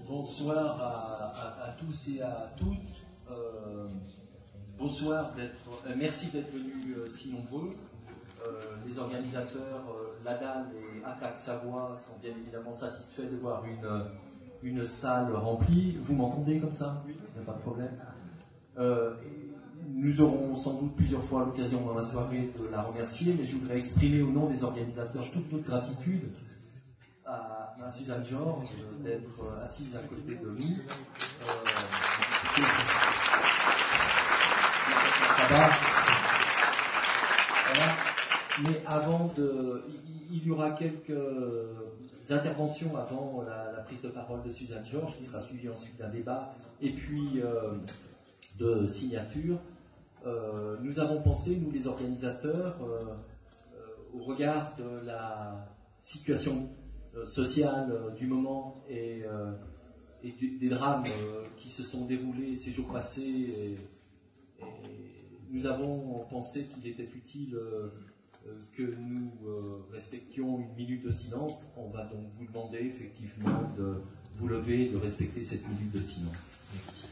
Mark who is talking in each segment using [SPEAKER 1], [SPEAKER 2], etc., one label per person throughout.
[SPEAKER 1] Bonsoir à tous et à toutes. Bonsoir, merci d'être venus si nombreux. Les organisateurs, l'ADAL et Attaque Savoie sont bien évidemment satisfaits de voir une salle remplie. Vous m'entendez comme ça? Oui. Il n'y a pas de problème. Nous aurons sans doute plusieurs fois l'occasion dans la soirée de la remercier, mais je voudrais exprimer au nom des organisateurs toute notre gratitude à Suzanne Georges d'être assise à côté de nous. Ça va. Voilà. Mais avant il y aura quelques interventions avant la prise de parole de Suzanne Georges, qui sera suivie ensuite d'un débat, et puis de signatures. Nous avons pensé, nous les organisateurs, au regard de la situation sociale du moment et des drames qui se sont déroulés ces jours passés, et nous avons pensé qu'il était utile que nous respections une minute de silence. On va donc vous demander effectivement de vous lever et de respecter cette minute de silence. Merci.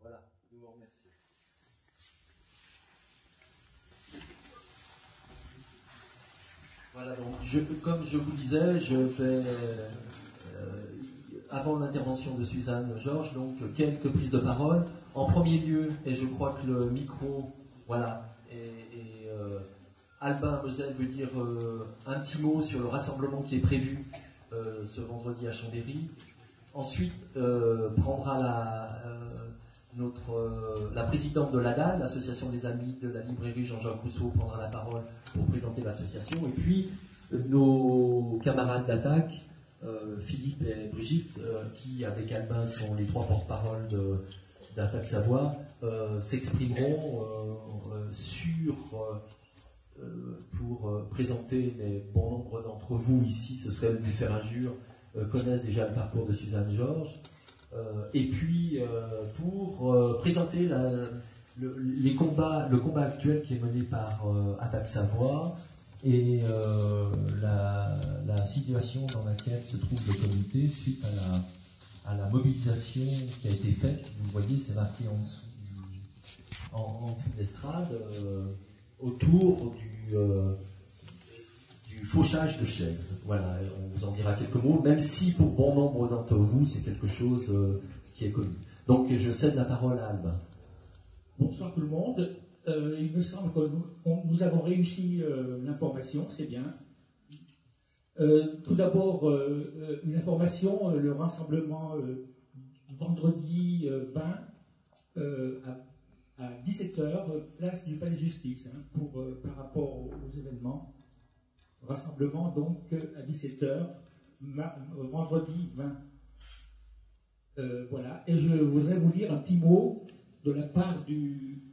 [SPEAKER 1] Voilà, nous vous remercions. Voilà, donc comme je vous disais, je vais, avant l'intervention de Suzanne Georges, donc quelques prises de parole. En premier lieu, et je crois que le micro, voilà, et Albin Moselle veut dire un petit mot sur le rassemblement qui est prévu ce vendredi à Chambéry. Ensuite, prendra la présidente de l'ADAL, l'Association des Amis de la Librairie Jean-Jacques Rousseau, prendra la parole pour présenter l'association. Et puis, nos camarades d'Attaque, Philippe et Brigitte, qui, avec Albin, sont les trois porte-parole d'Attaque Savoie, s'exprimeront pour présenter, mais bon nombre d'entre vous ici, ce serait lui faire injure, connaissent déjà le parcours de Suzanne Georges. Et puis pour présenter le combat actuel qui est mené par Attaque Savoie et la situation dans laquelle se trouve le comité suite à la mobilisation qui a été faite. Vous voyez, c'est marqué en dessous en dessous de l'estrade, autour du fauchage de chaises. Voilà, on vous en dira quelques mots, même si pour bon nombre d'entre vous, c'est quelque chose qui est connu. Donc, je cède la parole à Albin.
[SPEAKER 2] Bonsoir tout le monde. Il me semble que nous avons réussi l'information, c'est bien. Tout d'abord, une information, le rassemblement vendredi 20 à 17h, place du Palais de Justice, par rapport aux événements. Rassemblement donc à 17h, vendredi 20. Voilà. Et je voudrais vous lire un petit mot de la part du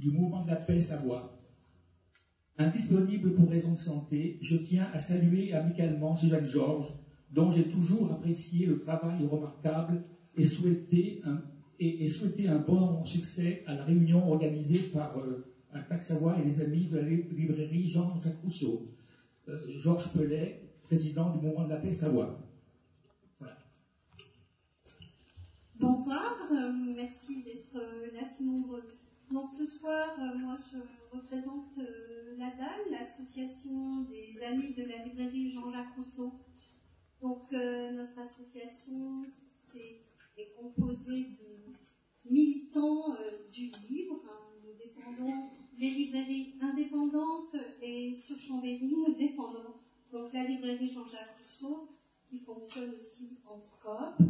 [SPEAKER 2] mouvement de la paix Savoie. Indisponible pour raison de santé, je tiens à saluer amicalement Suzanne Georges, dont j'ai toujours apprécié le travail remarquable et souhaité un bon succès à la réunion organisée par Attaque Savoie et les amis de la librairie Jean-Jacques Rousseau. Georges Pellet, président du mouvement de la paix Savoie. Voilà.
[SPEAKER 3] Bonsoir, merci d'être là si nombreux. Donc ce soir, moi je représente l'ADAL, l'association des amis de la librairie Jean-Jacques Rousseau. Donc notre association est composée de militants du livre. Nous défendons les librairies indépendantes et sur Chambéry, nous défendons donc la librairie Jean-Jacques Rousseau qui fonctionne aussi en SCOP.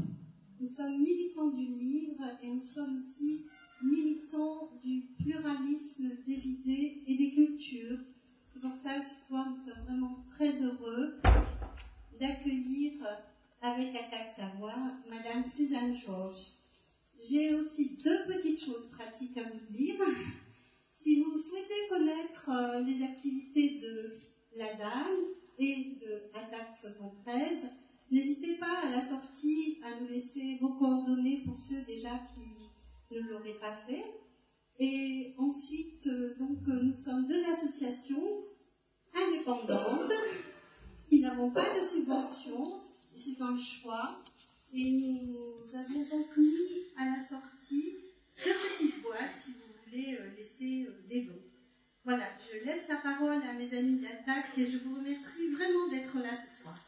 [SPEAKER 3] Nous sommes militants du livre et nous sommes aussi militants du pluralisme des idées et des cultures. C'est pour ça que ce soir, nous sommes vraiment très heureux d'accueillir avec Attaque Savoie Madame Suzanne Georges. J'ai aussi deux petites choses pratiques à vous dire. Si vous souhaitez connaître les activités de la Dame et de Attaque 73, n'hésitez pas à la sortie à nous laisser vos coordonnées pour ceux déjà qui ne l'auraient pas fait. Et ensuite, nous sommes deux associations indépendantes qui n'avons pas de subvention. C'est un choix. Et nous avons donc mis à la sortie deux petites boîtes si vous voulez laisser des dons. Voilà, je laisse la parole à mes amis d'Attaque et je vous remercie vraiment d'être là ce soir.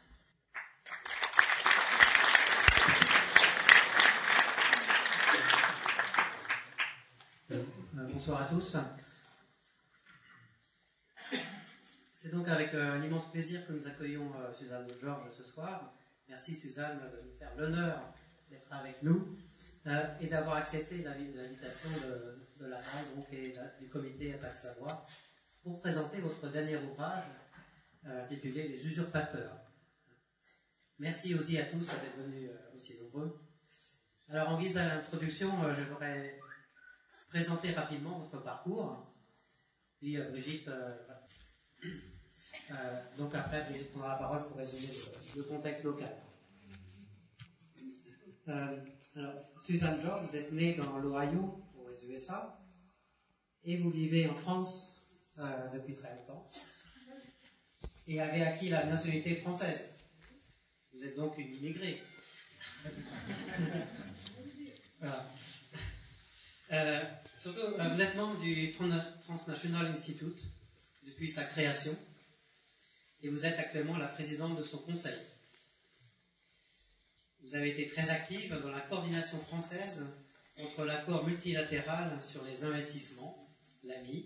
[SPEAKER 4] Bonsoir à tous. C'est donc avec un immense plaisir que nous accueillons Suzanne Georges ce soir. Merci Suzanne de nous faire l'honneur d'être avec nous et d'avoir accepté l'invitation de la DAL et du comité Attaque Savoie pour présenter votre dernier ouvrage intitulé Les usurpateurs. Merci aussi à tous d'être venus aussi nombreux. Alors en guise d'introduction, je voudrais présenter rapidement votre parcours. Puis Brigitte, donc après Brigitte prendra la parole pour résumer le contexte local. Alors, Suzanne Georges, vous êtes née dans l'Ohio, aux USA, et vous vivez en France depuis très longtemps, et avez acquis la nationalité française. Vous êtes donc une immigrée. Voilà. Surtout, vous êtes membre du Transnational Institute depuis sa création, et vous êtes actuellement la présidente de son conseil. Vous avez été très active dans la coordination française contre l'accord multilatéral sur les investissements, l'AMI,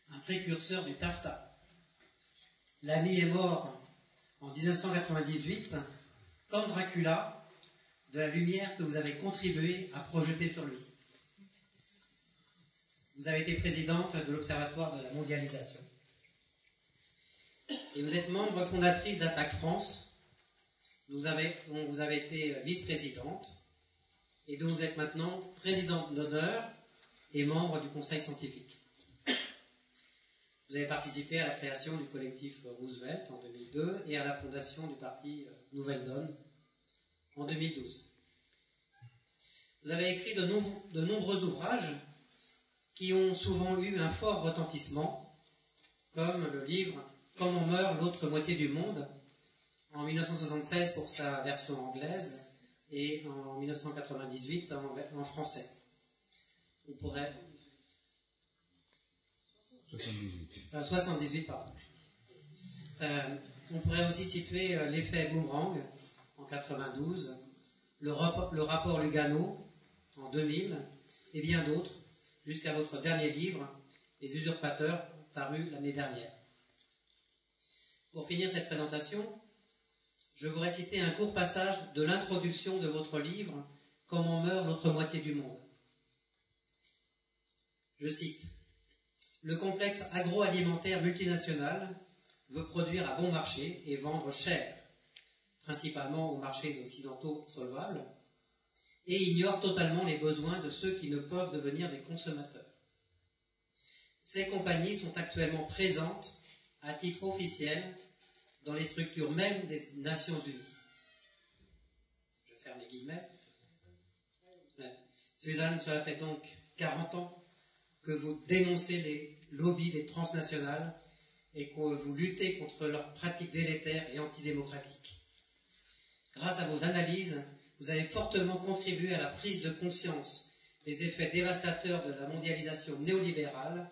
[SPEAKER 4] un précurseur du TAFTA. L'AMI est mort en 1998, comme Dracula, de la lumière que vous avez contribué à projeter sur lui. Vous avez été présidente de l'Observatoire de la mondialisation. Et vous êtes membre fondatrice d'Attaque France, dont vous avez été vice-présidente, et dont vous êtes maintenant présidente d'honneur et membre du conseil scientifique. Vous avez participé à la création du collectif Roosevelt en 2002 et à la fondation du parti Nouvelle Donne en 2012. Vous avez écrit de nombreux ouvrages qui ont souvent eu un fort retentissement, comme le livre « Comment meurt l'autre moitié du monde » en 1976 pour sa version anglaise et en 1998 en français. On pourrait... 78, pardon. On pourrait aussi situer l'effet boomerang en 92, le rapport Lugano en 2000 et bien d'autres, jusqu'à votre dernier livre, Les usurpateurs, paru l'année dernière. Pour finir cette présentation, je voudrais citer un court passage de l'introduction de votre livre « Comment meurt l'autre moitié du monde ». Je cite « Le complexe agroalimentaire multinational veut produire à bon marché et vendre cher, principalement aux marchés occidentaux solvables, et ignore totalement les besoins de ceux qui ne peuvent devenir des consommateurs. Ces compagnies sont actuellement présentes à titre officiel dans les structures même des Nations Unies. » Je ferme les guillemets. Suzanne, cela fait donc 40 ans que vous dénoncez les lobbies des transnationales et que vous luttez contre leurs pratiques délétères et antidémocratiques. Grâce à vos analyses, vous avez fortement contribué à la prise de conscience des effets dévastateurs de la mondialisation néolibérale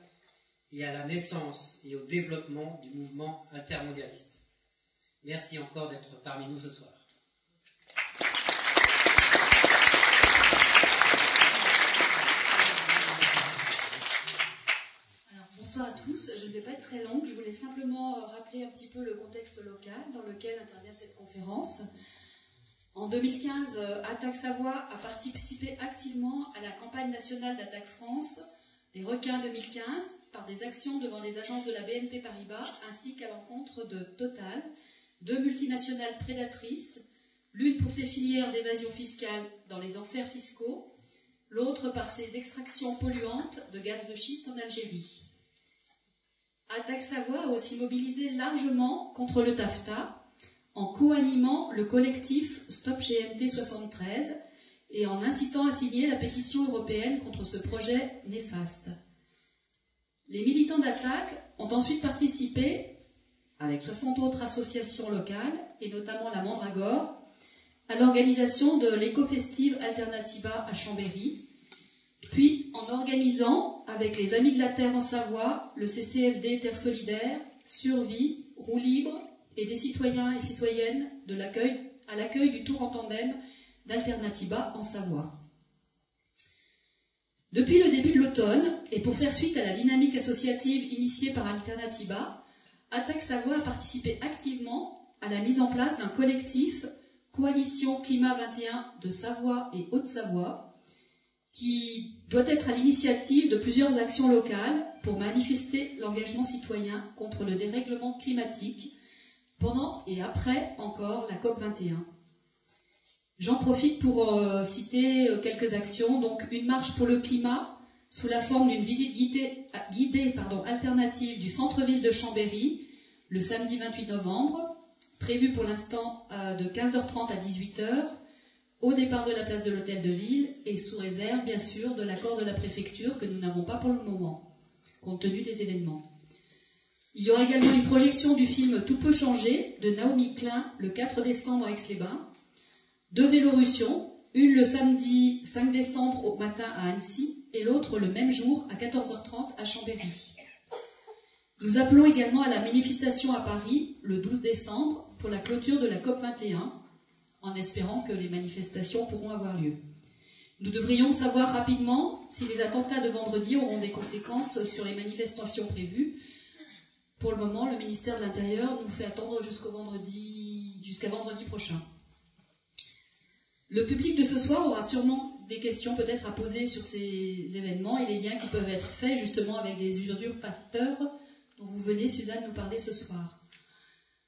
[SPEAKER 4] et à la naissance et au développement du mouvement altermondialiste. Merci encore d'être parmi nous ce soir.
[SPEAKER 5] Alors, bonsoir à tous. Je ne vais pas être très longue. Je voulais simplement rappeler un petit peu le contexte local dans lequel intervient cette conférence. En 2015, Attaque Savoie a participé activement à la campagne nationale d'Attaque France des requins 2015 par des actions devant les agences de la BNP Paribas ainsi qu'à l'encontre de Total, deux multinationales prédatrices, l'une pour ses filières d'évasion fiscale dans les enfers fiscaux, l'autre par ses extractions polluantes de gaz de schiste en Algérie. Attaque Savoie a aussi mobilisé largement contre le TAFTA en co-animant le collectif Stop GMT 73 et en incitant à signer la pétition européenne contre ce projet néfaste. Les militants d'Attaque ont ensuite participé, avec 60 autres associations locales, et notamment la Mandragore, à l'organisation de l'éco-festive Alternativa à Chambéry, puis en organisant, avec les Amis de la Terre en Savoie, le CCFD Terre Solidaire, Survie, Roue Libre et des citoyens et citoyennes à l'accueil du tour en tandem d'Alternativa en Savoie. Depuis le début de l'automne, et pour faire suite à la dynamique associative initiée par Alternativa, Attaque Savoie a participé activement à la mise en place d'un collectif Coalition Climat 21 de Savoie et Haute-Savoie, qui doit être à l'initiative de plusieurs actions locales pour manifester l'engagement citoyen contre le dérèglement climatique pendant et après encore la COP21. J'en profite pour citer quelques actions. Donc, une marche pour le climat sous la forme d'une visite guidée alternative du centre-ville de Chambéry le samedi 28 novembre, prévue pour l'instant de 15h30 à 18h, au départ de la place de l'Hôtel de Ville et sous réserve, bien sûr, de l'accord de la préfecture que nous n'avons pas pour le moment, compte tenu des événements. Il y aura également une projection du film Tout peut changer de Naomi Klein le 4 décembre à Aix-les-Bains, deux Vélorussions, une le samedi 5 décembre au matin à Annecy et l'autre le même jour à 14h30 à Chambéry. Nous appelons également à la manifestation à Paris le 12 décembre pour la clôture de la COP21, en espérant que les manifestations pourront avoir lieu. Nous devrions savoir rapidement si les attentats de vendredi auront des conséquences sur les manifestations prévues. Pour le moment, le ministère de l'Intérieur nous fait attendre jusqu'à vendredi prochain. Le public de ce soir aura sûrement des questions peut-être à poser sur ces événements et les liens qui peuvent être faits justement avec des usurpateurs dont vous venez, Suzanne, nous parler ce soir.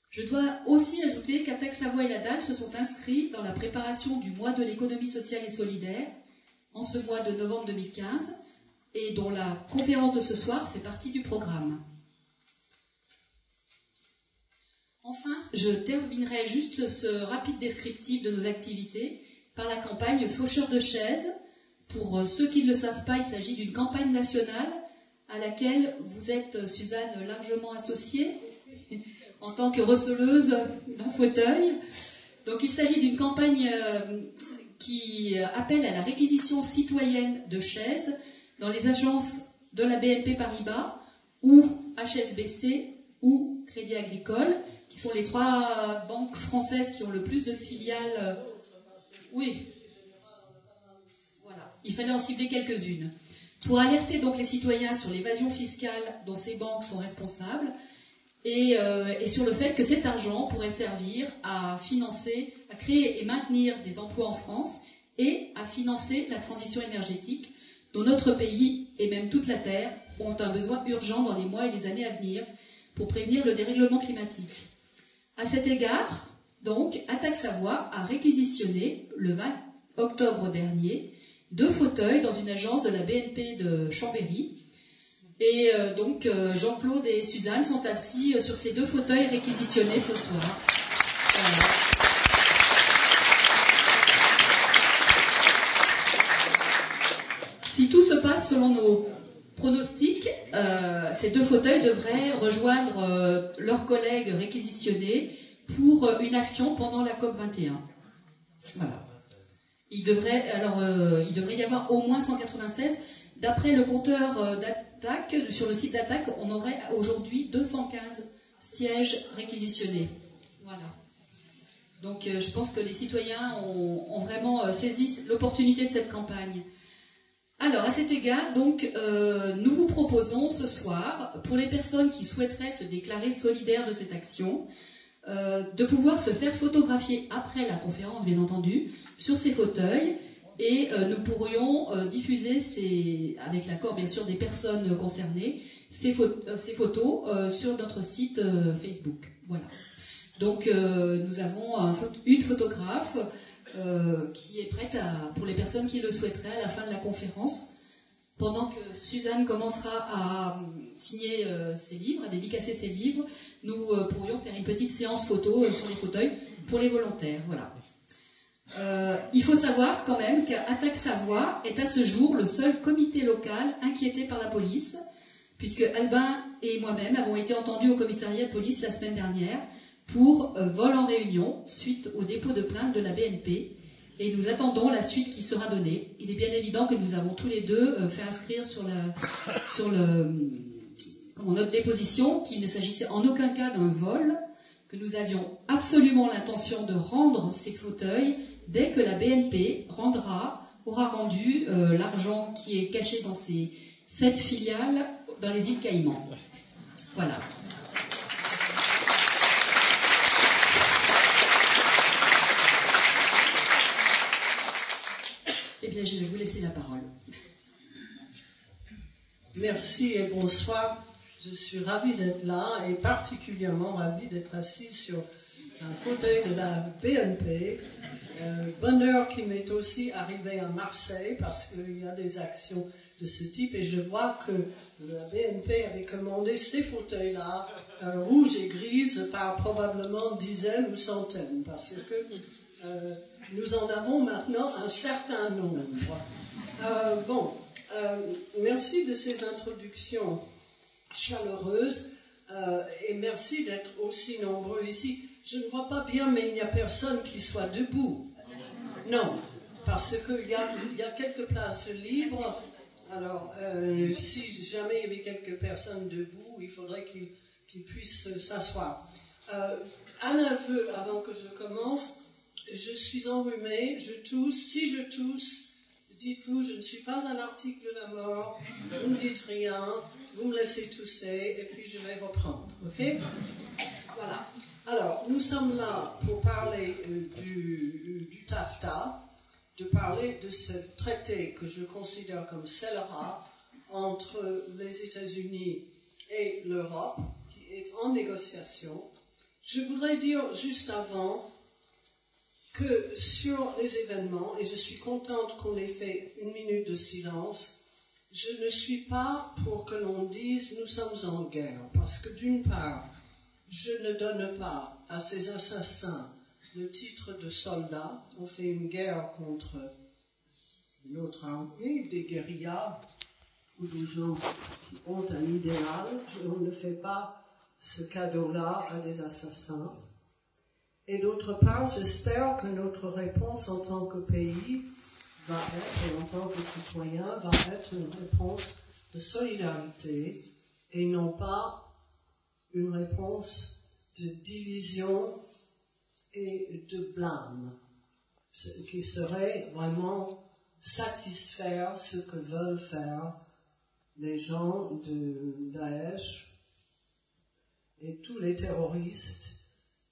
[SPEAKER 5] Je dois aussi ajouter qu'Attaque Savoie et la DAL se sont inscrits dans la préparation du mois de l'économie sociale et solidaire en ce mois de novembre 2015 et dont la conférence de ce soir fait partie du programme. Enfin, je terminerai juste ce rapide descriptif de nos activités par la campagne Faucheurs de chaises. Pour ceux qui ne le savent pas, il s'agit d'une campagne nationale à laquelle vous êtes, Suzanne, largement associée en tant que receleuse d'un fauteuil. Donc il s'agit d'une campagne qui appelle à la réquisition citoyenne de chaises dans les agences de la BNP Paribas ou HSBC ou Crédit Agricole, qui sont les trois banques françaises qui ont le plus de filiales. Oui, voilà, il fallait en cibler quelques-unes. Pour alerter donc les citoyens sur l'évasion fiscale dont ces banques sont responsables et sur le fait que cet argent pourrait servir à financer, à créer et maintenir des emplois en France et à financer la transition énergétique dont notre pays et même toute la Terre ont un besoin urgent dans les mois et les années à venir pour prévenir le dérèglement climatique. À cet égard, donc, Attaque Savoie a réquisitionné, le 20 octobre dernier, 2 fauteuils dans une agence de la BNP de Chambéry. Et donc, Jean-Claude et Suzanne sont assis sur ces 2 fauteuils réquisitionnés ce soir. Voilà. Si tout se passe selon nos pronostics, ces 2 fauteuils devraient rejoindre leurs collègues réquisitionnés pour une action pendant la COP21. Voilà. Il devrait y avoir au moins 196. D'après le compteur d'Attaque, sur le site d'Attaque, on aurait aujourd'hui 215 sièges réquisitionnés. Voilà. Donc je pense que les citoyens ont vraiment saisi l'opportunité de cette campagne. Alors, à cet égard, donc, nous vous proposons ce soir, pour les personnes qui souhaiteraient se déclarer solidaires de cette action, de pouvoir se faire photographier après la conférence, bien entendu, sur ces fauteuils. Et nous pourrions diffuser, avec l'accord bien sûr des personnes concernées, ces photos sur notre site Facebook. Voilà. Donc nous avons une photographe qui est prête pour les personnes qui le souhaiteraient à la fin de la conférence. Pendant que Suzanne commencera à signer ses livres, à dédicacer ses livres, nous pourrions faire une petite séance photo sur les fauteuils pour les volontaires. Voilà. Il faut savoir quand même qu'Attaque Savoie est à ce jour le seul comité local inquiété par la police, puisque Albin et moi-même avons été entendus au commissariat de police la semaine dernière pour vol en réunion suite au dépôt de plainte de la BNP. Et nous attendons la suite qui sera donnée. Il est bien évident que nous avons tous les deux fait inscrire sur notre déposition qu'il ne s'agissait en aucun cas d'un vol, que nous avions absolument l'intention de rendre ces fauteuils dès que la BNP aura rendu l'argent qui est caché dans ces 7 filiales dans les îles Caïmans. Voilà. Eh bien, je vais vous laisser la parole.
[SPEAKER 6] Merci et bonsoir. Je suis ravie d'être là et particulièrement ravie d'être assise sur un fauteuil de la BNP. Bonheur qui m'est aussi arrivé à Marseille parce qu'il y a des actions de ce type et je vois que la BNP avait commandé ces fauteuils-là, rouges et grises, par probablement dizaines ou centaines parce que nous en avons maintenant un certain nombre. Merci de ces introductions chaleureuses et merci d'être aussi nombreux ici. Je ne vois pas bien, mais il n'y a personne qui soit debout. Non, parce qu'il y a quelques places libres. Alors, si jamais il y avait quelques personnes debout, il faudrait qu'ils puissent s'asseoir. Un aveu avant que je commence. Je suis enrhumée, je tousse. Si je tousse, dites-vous, je ne suis pas un article de la mort, vous ne dites rien, vous me laissez tousser et puis je vais reprendre. Ok? Voilà. Alors, nous sommes là pour parler du TAFTA, de parler de ce traité que je considère comme scélérat entre les États-Unis et l'Europe, qui est en négociation. Je voudrais dire juste avant que sur les événements, et je suis contente qu'on ait fait 1 minute de silence, je ne suis pas pour que l'on dise nous sommes en guerre, parce que d'une part, je ne donne pas à ces assassins le titre de soldats. On fait une guerre contre notre armée, des guérillas ou des gens qui ont un idéal. On ne fait pas ce cadeau-là à des assassins. Et d'autre part, j'espère que notre réponse en tant que pays va être, et en tant que citoyen, va être une réponse de solidarité et non pas une réponse de division et de blâme, ce qui serait vraiment satisfaire ce que veulent faire les gens de Daesh et tous les terroristes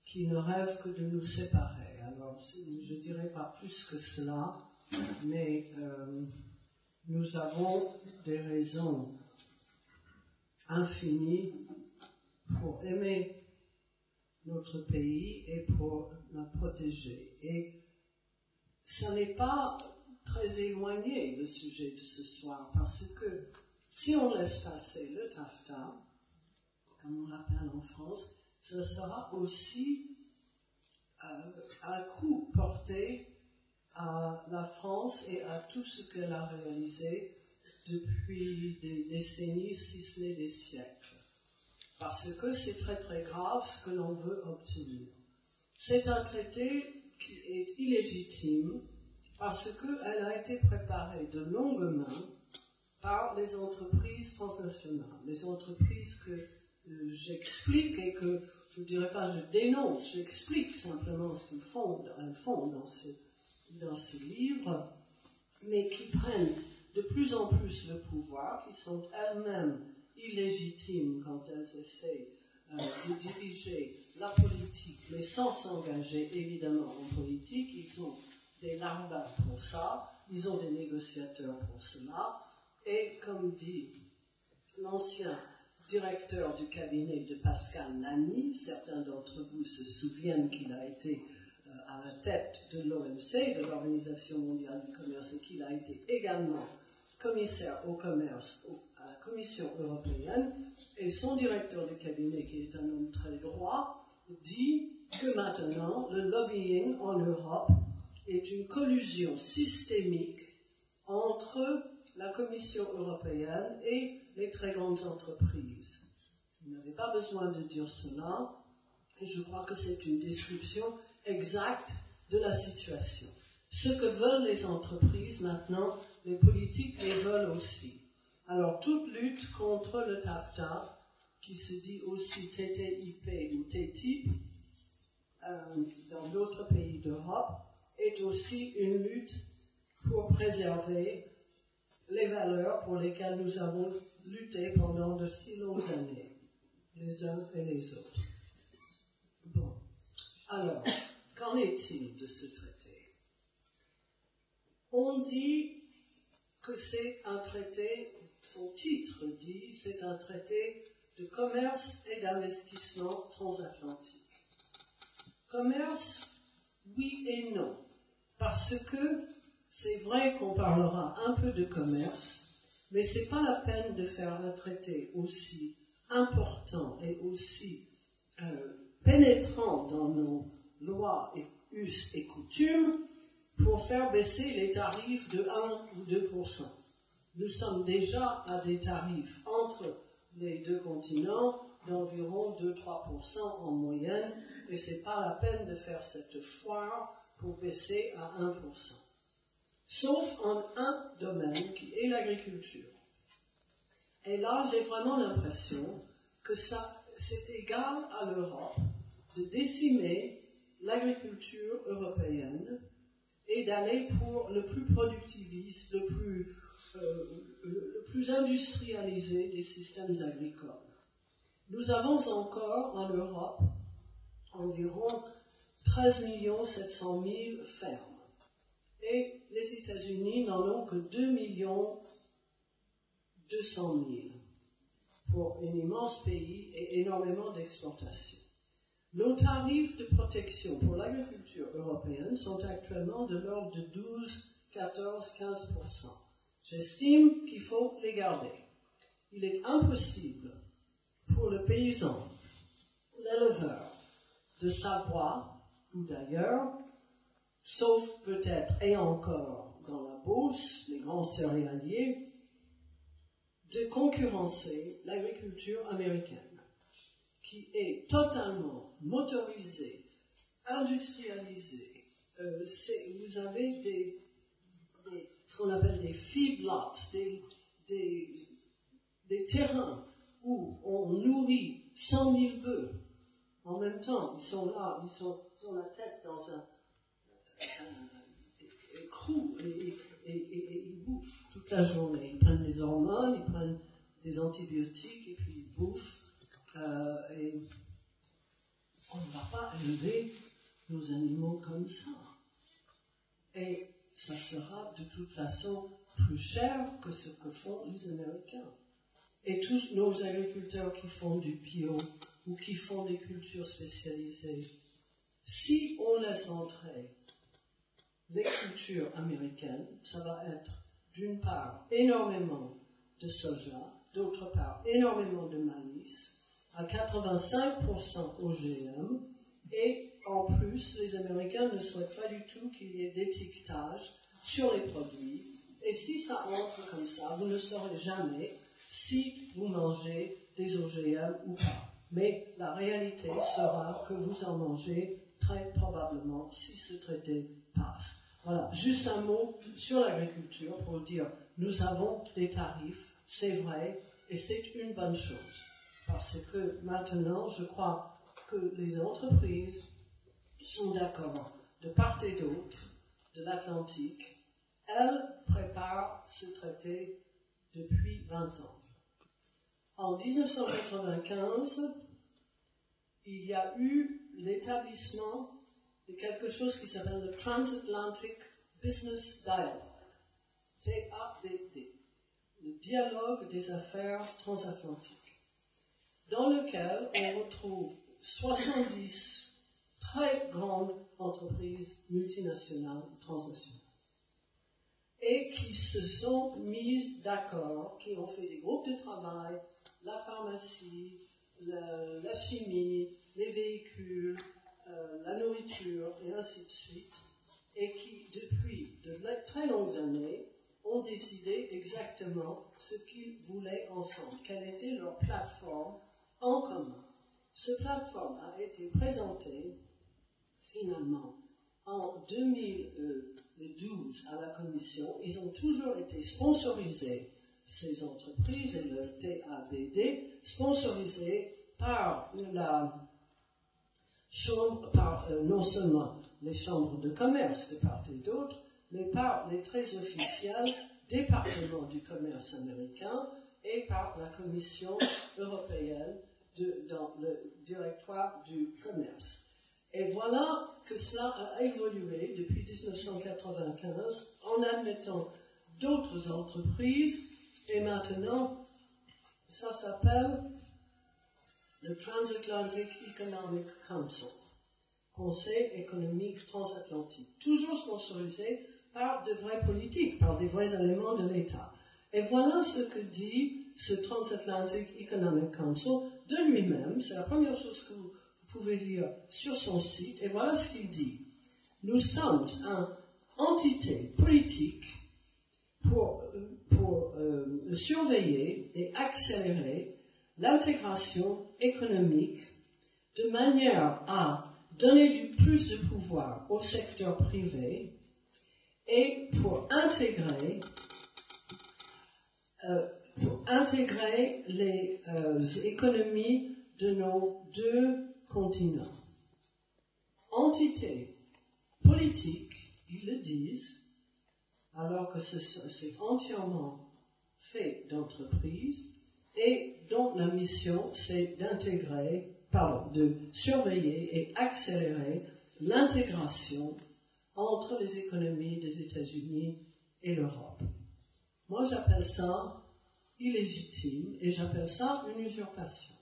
[SPEAKER 6] qui ne rêvent que de nous séparer. Alors, je ne dirais pas plus que cela, mais nous avons des raisons infinies pour aimer notre pays et pour la protéger. Et ça n'est pas très éloigné, le sujet de ce soir, parce que si on laisse passer le TAFTA, comme on l'appelle en France, ce sera aussi un coup porté à la France et à tout ce qu'elle a réalisé depuis des décennies, si ce n'est des siècles. Parce que c'est très très grave ce que l'on veut obtenir. C'est un traité qui est illégitime parce qu'elle a été préparée de longue main par les entreprises transnationales, les entreprises que j'explique et que je ne dirais pas je dénonce, j'explique simplement ce qu'elles font dans ce livre, mais qui prennent de plus en plus le pouvoir, qui sont elles-mêmes illégitimes quand elles essaient de diriger la politique, mais sans s'engager évidemment en politique. Ils ont des larbins pour ça, ils ont des négociateurs pour cela, et comme dit l'ancien directeur du cabinet de Pascal Lamy, certains d'entre vous se souviennent qu'il a été à la tête de l'OMC, de l'Organisation mondiale du commerce, et qu'il a été également commissaire au commerce à la Commission européenne, et son directeur de cabinet, qui est un homme très droit, dit que maintenant le lobbying en Europe est une collusion systémique entre la Commission européenne et les très grandes entreprises. Vous n'avez pas besoin de dire cela, et je crois que c'est une description exacte de la situation. Ce que veulent les entreprises maintenant, les politiques les veulent aussi. Alors toute lutte contre le TAFTA, qui se dit aussi TTIP ou TTIP, dans d'autres pays d'Europe, est aussi une lutte pour préserver les valeurs pour lesquelles nous avons lutté pendant de si longues années, les uns et les autres. Bon, alors, qu'en est-il de ce traité? On dit que c'est un traité, son titre dit, c'est un traité de commerce et d'investissement transatlantique. Commerce, oui et non, parce que c'est vrai qu'on parlera un peu de commerce, mais c'est pas la peine de faire un traité aussi important et aussi pénétrant dans nos lois et us et coutumes pour faire baisser les tarifs de 1 ou 2%. Nous sommes déjà à des tarifs entre les deux continents d'environ 2-3% en moyenne, et c'est pas la peine de faire cette foire pour baisser à 1%. Sauf en un domaine qui est l'agriculture. Et là, j'ai vraiment l'impression que c'est égal à l'Europe de décimer l'agriculture européenne et d'aller pour le plus productiviste, le plus industrialisé des systèmes agricoles. Nous avons encore en Europe environ 13 700 000 fermes. Et les États-Unis n'en ont que 2 200 000 pour un immense pays et énormément d'exportations. Nos tarifs de protection pour l'agriculture européenne sont actuellement de l'ordre de 12, 14, 15%. J'estime qu'il faut les garder. Il est impossible pour le paysan, l'éleveur, de savoir, ou d'ailleurs, sauf peut-être et encore dans la bourse, les grands céréaliers, de concurrencer l'agriculture américaine, qui est totalement motorisée, industrialisée. Vous avez ce qu'on appelle des feedlots, des terrains où on nourrit 100 000 bœufs. En même temps, ils sont là, ils ont la tête dans un écrou et ils bouffent toute la journée. Ils prennent des hormones, ils prennent des antibiotiques et puis ils bouffent. Et on ne va pas élever nos animaux comme ça. Et ça sera de toute façon plus cher que ce que font les Américains. Et tous nos agriculteurs qui font du bio ou qui font des cultures spécialisées, si on laisse entrer les cultures américaines, ça va être d'une part énormément de soja, d'autre part énormément de maïs, à 85% OGM, et en plus, les Américains ne souhaitent pas du tout qu'il y ait d'étiquetage sur les produits, et si ça entre comme ça, vous ne saurez jamais si vous mangez des OGM ou pas. Mais la réalité sera que vous en mangez très probablement si ce traité passe. Voilà, juste un mot sur l'agriculture pour dire, nous avons des tarifs, c'est vrai, et c'est une bonne chose. Parce que maintenant, je crois que les entreprises sont d'accord de part et d'autre de l'Atlantique. Elles préparent ce traité depuis 20 ans. En 1995, il y a eu l'établissement de quelque chose qui s'appelle le Transatlantic Business Dialogue, TABD, le dialogue des affaires transatlantiques, dans lequel on retrouve 70 très grandes entreprises multinationales ou transnationales, et qui se sont mises d'accord, qui ont fait des groupes de travail, la pharmacie, la chimie, les véhicules, la nourriture, et ainsi de suite, et qui, depuis de très longues années, ont décidé exactement ce qu'ils voulaient ensemble, quelle était leur plateforme en commun. Cette plateforme a été présentée, finalement, en 2012 à la Commission. Ils ont toujours été sponsorisés, ces entreprises, et le TABD, sponsorisés par la chambre, non seulement les chambres de commerce de part et d'autre, mais par les très officiels départements du commerce américain et par la Commission européenne dans le directoire du commerce. Et voilà que cela a évolué depuis 1995 en admettant d'autres entreprises, et maintenant ça s'appelle le Transatlantic Economic Council, Conseil économique transatlantique, toujours sponsorisé par de vrais politiques, par des vrais éléments de l'État. Et voilà ce que dit ce Transatlantic Economic Council de lui-même. C'est la première chose que vous pouvez lire sur son site, et voilà ce qu'il dit. Nous sommes une entité politique pour surveiller et accélérer l'intégration économique de manière à donner du plus de pouvoir au secteur privé et pour intégrer les économies de nos deux continents. Entité politique, ils le disent, alors que c'est entièrement fait d'entreprises et dont la mission c'est de surveiller et accélérer l'intégration entre les économies des États-Unis et l'Europe. Moi, j'appelle ça illégitime et j'appelle ça une usurpation.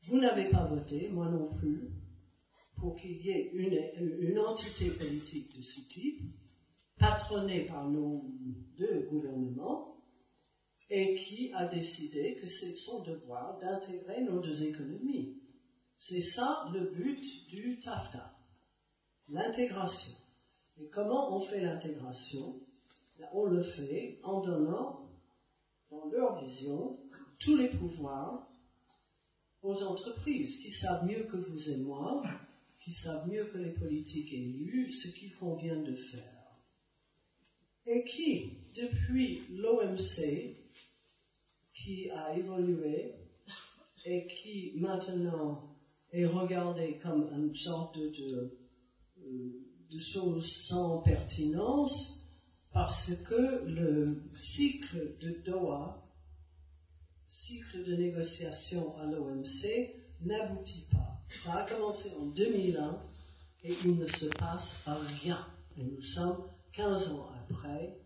[SPEAKER 6] Vous n'avez pas voté, moi non plus, pour qu'il y ait une entité politique de ce type, patronnée par nos deux gouvernements, et qui a décidé que c'est son devoir d'intégrer nos deux économies. C'est ça le but du TAFTA, l'intégration. Et comment on fait l'intégration? On le fait en donnant, dans leur vision, tous les pouvoirs aux entreprises qui savent mieux que vous et moi, qui savent mieux que les politiques élus, ce qu'il convient de faire. Et qui, depuis l'OMC, qui a évolué et qui maintenant est regardé comme une sorte de chose sans pertinence, parce que le cycle de Doha, cycle de négociation à l'OMC, n'aboutit pas. Ça a commencé en 2001 et il ne se passe rien. Et nous sommes 15 ans après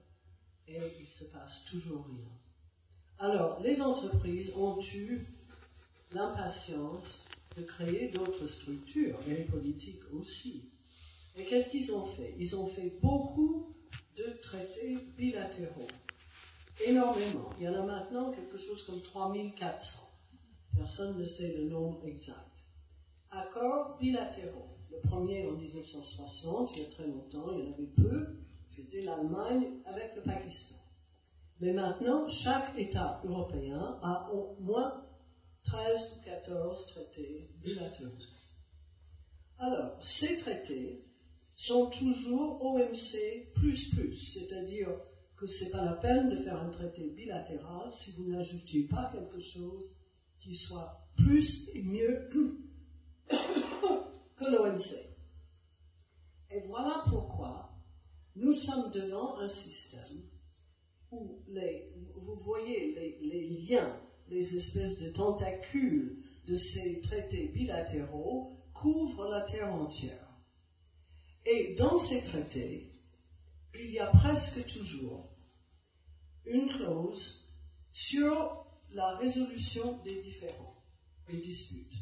[SPEAKER 6] et il ne se passe toujours rien. Alors, les entreprises ont eu l'impatience de créer d'autres structures, et les politiques aussi. Et qu'est-ce qu'ils ont fait? Ils ont fait beaucoup de traités bilatéraux. Énormément. Il y en a maintenant quelque chose comme 3400. Personne ne sait le nombre exact. Accords bilatéraux. Le premier en 1960, il y a très longtemps, il y en avait peu. C'était l'Allemagne avec le Pakistan. Mais maintenant, chaque État européen a au moins 13 ou 14 traités bilatéraux. Alors, ces traités sont toujours OMC++, c'est-à-dire que ce n'est pas la peine de faire un traité bilatéral si vous n'ajoutez pas quelque chose qui soit plus et mieux que l'OMC. Et voilà pourquoi nous sommes devant un système où vous voyez les liens, les espèces de tentacules de ces traités bilatéraux couvre la terre entière. Et dans ces traités, il y a presque toujours une clause sur la résolution des différends, des disputes.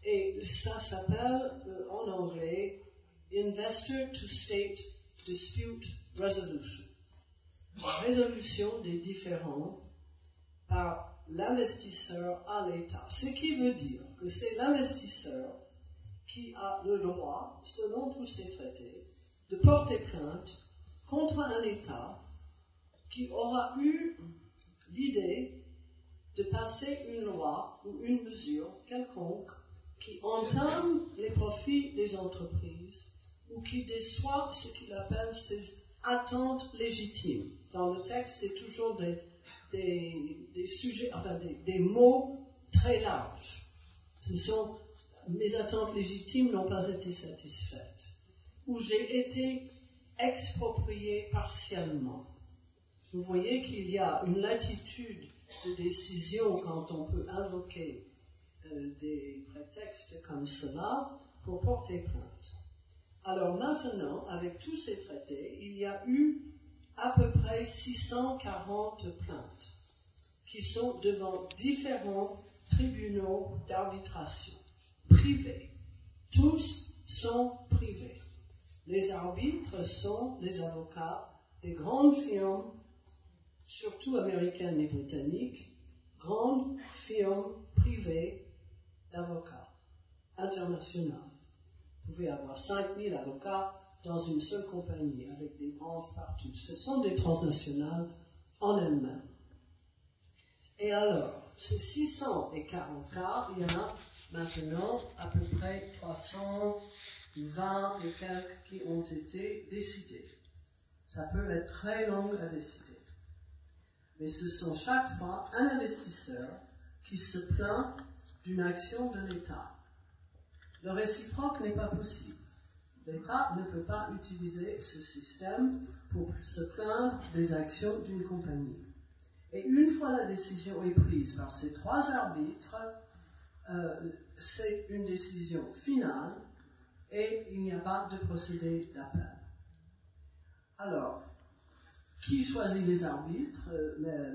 [SPEAKER 6] Et ça s'appelle en anglais Investor to State Dispute Resolution. La résolution des différends par l'investisseur à l'État. Ce qui veut dire que c'est l'investisseur qui a le droit, selon tous ces traités, de porter plainte contre un État qui aura eu l'idée de passer une loi ou une mesure quelconque qui entame les profits des entreprises ou qui déçoit ce qu'il appelle ses attentes légitimes. Dans le texte, c'est toujours des sujets, enfin des mots très larges. Ce sont mes attentes légitimes n'ont pas été satisfaites, ou j'ai été exproprié partiellement. Vous voyez qu'il y a une latitude de décision quand on peut invoquer des prétextes comme cela pour porter plainte. Alors maintenant, avec tous ces traités, il y a eu à peu près 640 plaintes qui sont devant différents tribunaux d'arbitration privés. Tous sont privés. Les arbitres sont les avocats des grandes firmes, surtout américaines et britanniques, grandes firmes privées d'avocats internationales. Vous pouvez avoir 5000 avocats dans une seule compagnie, avec des branches partout. Ce sont des transnationales en elles-mêmes. Et alors, ces 640 cas, il y en a maintenant à peu près 320 et quelques qui ont été décidés. Ça peut être très long à décider. Mais ce sont chaque fois un investisseur qui se plaint d'une action de l'État. Le réciproque n'est pas possible. L'État ne peut pas utiliser ce système pour se plaindre des actions d'une compagnie. Et une fois la décision est prise par ces trois arbitres, c'est une décision finale et il n'y a pas de procédé d'appel. Alors, qui choisit les arbitres?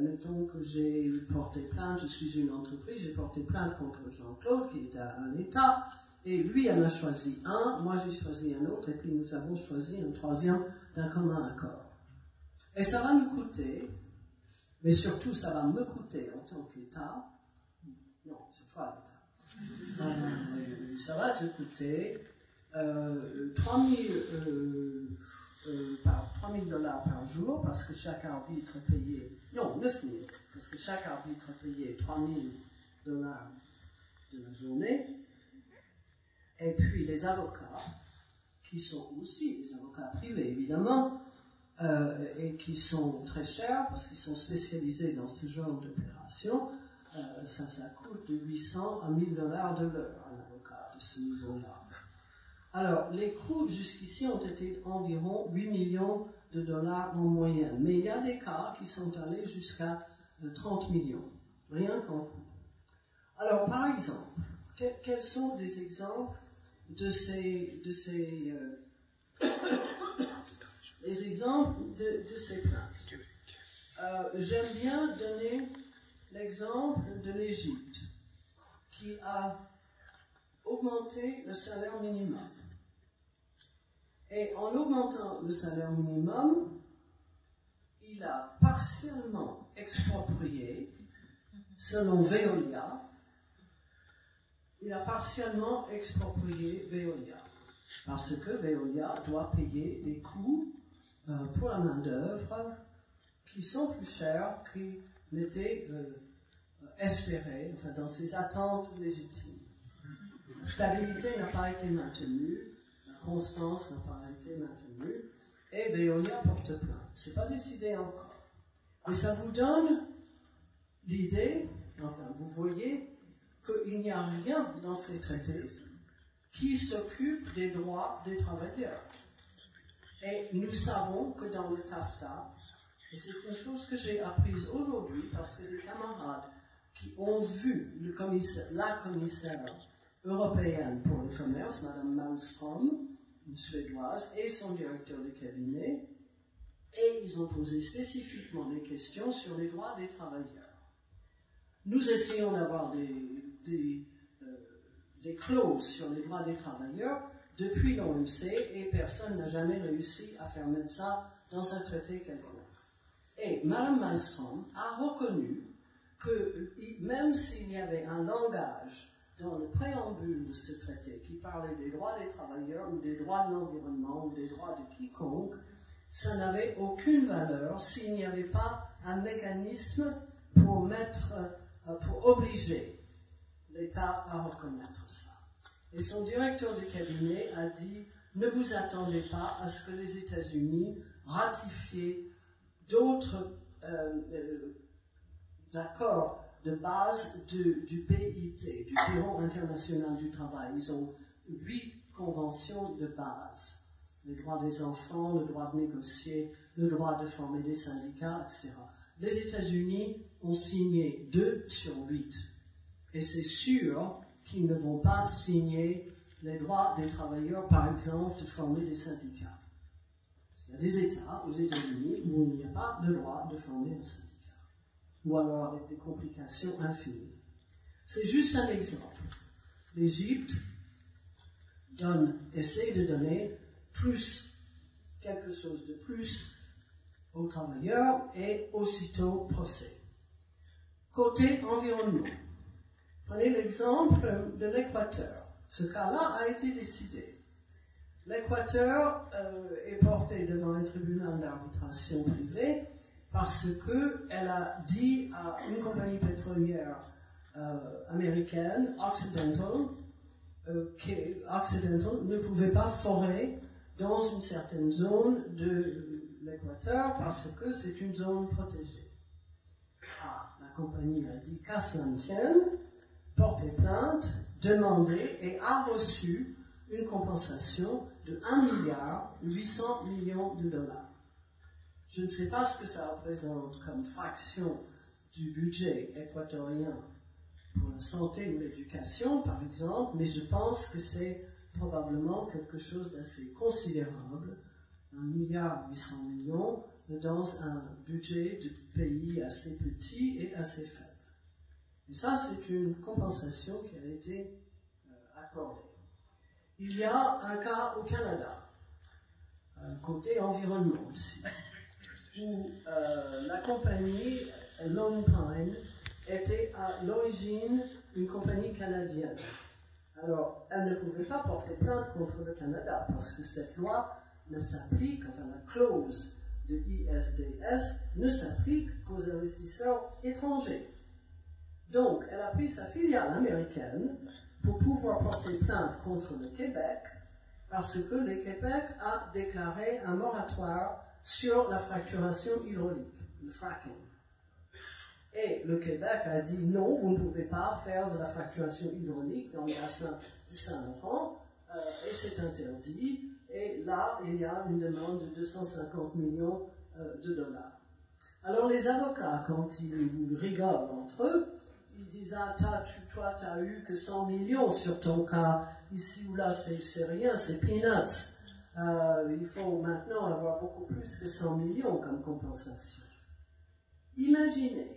[SPEAKER 6] Mettons que j'ai porté plainte, je suis une entreprise, j'ai porté plainte contre Jean-Claude qui est un État, et lui en a choisi un, moi j'ai choisi un autre, et puis nous avons choisi un troisième d'un commun accord. Et ça va nous coûter, mais surtout ça va me coûter en tant qu'État, non, c'est toi l'État, ça va te coûter 3 000 $, par jour, parce que chaque arbitre payait, non, 9 000, parce que chaque arbitre payait 3 000 $ de la journée, et puis les avocats, qui sont aussi des avocats privés, évidemment, et qui sont très chers, parce qu'ils sont spécialisés dans ce genre d'opération, ça coûte de 800 à 1 000 $ de l'heure, un avocat de ce niveau-là. Alors, les coûts jusqu'ici ont été environ 8 millions de $ en moyenne, mais il y a des cas qui sont allés jusqu'à 30 millions, rien qu'en coût. Alors, par exemple, quels sont des exemples de ces plaintes? J'aime bien donner l'exemple de l'Égypte, qui a augmenté le salaire minimum. Et en augmentant le salaire minimum, il a partiellement exproprié, selon Veolia, parce que Veolia doit payer des coûts pour la main-d'œuvre qui sont plus chers qu'ils n'étaient espérés, enfin, dans ses attentes légitimes. La stabilité n'a pas été maintenue, la constance n'a pas été maintenue, et Veolia porte plainte. Ce n'est pas décidé encore. Mais ça vous donne l'idée, enfin, vous voyez qu'il n'y a rien dans ces traités qui s'occupe des droits des travailleurs. Et nous savons que dans le TAFTA, et c'est une chose que j'ai apprise aujourd'hui parce que des camarades qui ont vu la commissaire européenne pour le commerce, Madame Malmström, une Suédoise, et son directeur de cabinet, et ils ont posé spécifiquement des questions sur les droits des travailleurs. Nous essayons d'avoir des clauses sur les droits des travailleurs depuis l'OMC et personne n'a jamais réussi à faire mettre ça dans un traité quelconque. Et Mme Malmström a reconnu que même s'il y avait un langage dans le préambule de ce traité qui parlait des droits des travailleurs ou des droits de l'environnement ou des droits de quiconque, ça n'avait aucune valeur s'il n'y avait pas un mécanisme pour obliger l'État à reconnaître ça. Et son directeur du cabinet a dit « Ne vous attendez pas à ce que les États-Unis ratifient d'autres accords de base du BIT, du Bureau international du travail. Ils ont 8 conventions de base. Le droit des enfants, le droit de négocier, le droit de former des syndicats, etc. Les États-Unis ont signé 2 sur 8. Et c'est sûr qu'ils ne vont pas signer les droits des travailleurs, par exemple, de former des syndicats. Il y a des États aux États-Unis où il n'y a pas de droit de former un syndicat. Ou alors avec des complications infinies. C'est juste un exemple. L'Égypte essaie de donner quelque chose de plus aux travailleurs et aussitôt procès. Côté environnement, prenez l'exemple de l'Équateur. Ce cas-là a été décidé. L'Équateur est porté devant un tribunal d'arbitration privé parce qu'elle a dit à une compagnie pétrolière américaine, Occidental, qu'Occidental ne pouvait pas forer dans une certaine zone de l'Équateur parce que c'est une zone protégée. La compagnie a dit qu'à cela ne tienne, porté plainte, demandé et a reçu une compensation de 1,8 milliard de dollars. Je ne sais pas ce que ça représente comme fraction du budget équatorien pour la santé ou l'éducation, par exemple, mais je pense que c'est probablement quelque chose d'assez considérable, 1,8 milliard dans un budget de pays assez petit et assez faible. Et ça, c'est une compensation qui a été accordée. Il y a un cas au Canada, côté environnement aussi, où la compagnie Lone Pine était à l'origine une compagnie canadienne. Alors, elle ne pouvait pas porter plainte contre le Canada parce que cette loi ne s'applique, enfin la clause de ISDS ne s'applique qu'aux investisseurs étrangers. Donc, elle a pris sa filiale américaine pour pouvoir porter plainte contre le Québec parce que le Québec a déclaré un moratoire sur la fracturation hydraulique, le fracking. Et le Québec a dit non, vous ne pouvez pas faire de la fracturation hydraulique dans le bassin du Saint-Laurent, et c'est interdit. Et là, il y a une demande de 250 millions de dollars. Alors les avocats, quand ils rigolent entre eux, ils disent « Ah, toi, tu n'as eu que 100 millions sur ton cas, ici ou là, c'est rien, c'est peanuts. Il faut maintenant avoir beaucoup plus que 100 millions comme compensation. » Imaginez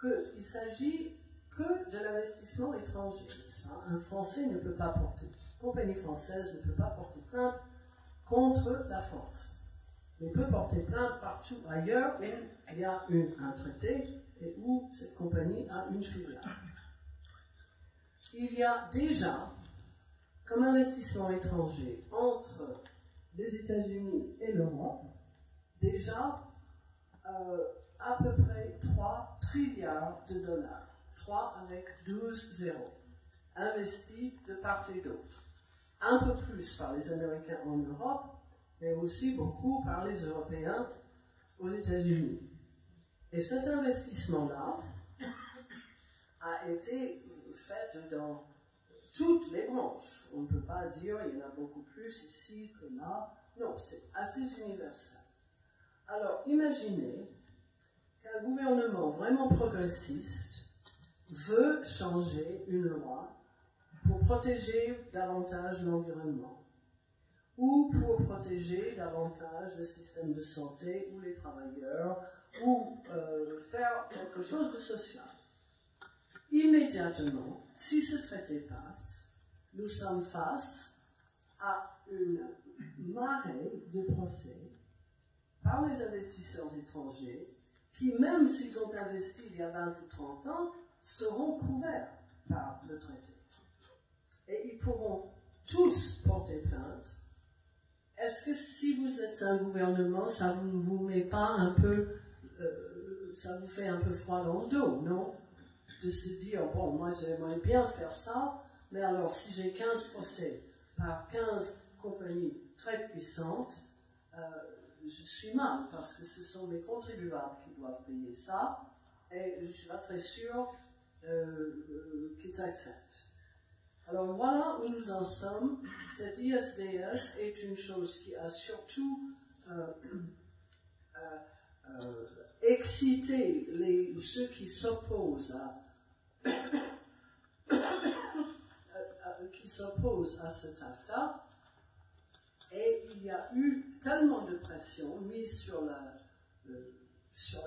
[SPEAKER 6] qu'il s'agit que de l'investissement étranger, n'est-ce pas? Un Français ne peut pas porter, une compagnie française ne peut pas porter plainte contre la France. Mais peut porter plainte partout ailleurs où il y a un traité et où cette compagnie a une filiale. Il y a déjà, comme investissement étranger entre les États-Unis et l'Europe, déjà à peu près 3 trilliards de dollars, 3 avec 12 zéros, investis de part et d'autre. Un peu plus par les Américains en Europe, mais aussi beaucoup par les Européens aux États-Unis. Et cet investissement-là a été fait dans toutes les branches. On ne peut pas dire il y en a beaucoup plus ici que là. Non, c'est assez universel. Alors, imaginez qu'un gouvernement vraiment progressiste veut changer une loi pour protéger davantage l'environnement ou pour protéger davantage le système de santé ou les travailleurs ou faire quelque chose de social. Immédiatement, si ce traité passe, nous sommes face à une marée de procès par les investisseurs étrangers qui, même s'ils ont investi il y a 20 ou 30 ans, seront couverts par le traité. Et ils pourront tous porter plainte. Est-ce que si vous êtes un gouvernement, ça ne vous met pas un peu, ça vous fait un peu froid dans le dos, non? De se dire, bon, moi j'aimerais bien faire ça, mais alors si j'ai 15 procès par 15 compagnies très puissantes, je suis mal, parce que ce sont les contribuables qui doivent payer ça, et je ne suis pas très sûr qu'ils acceptent. Alors voilà où nous en sommes. Cette ISDS est une chose qui a surtout excité ceux qui s'opposent à ce TAFTA, et il y a eu tellement de pression mise sur la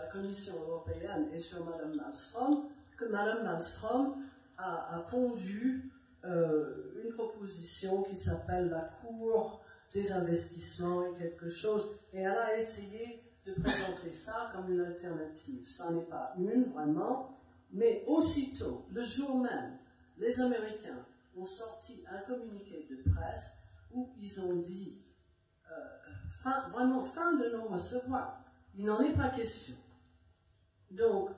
[SPEAKER 6] Commission européenne et sur Mme Malmström que Mme Malmström a pondu une proposition qui s'appelle la Cour des investissements et quelque chose, et elle a essayé de présenter ça comme une alternative. Ça n'est pas une, vraiment, mais aussitôt, le jour même, les Américains ont sorti un communiqué de presse où ils ont dit vraiment fin de non-recevoir. Il n'en est pas question. Donc,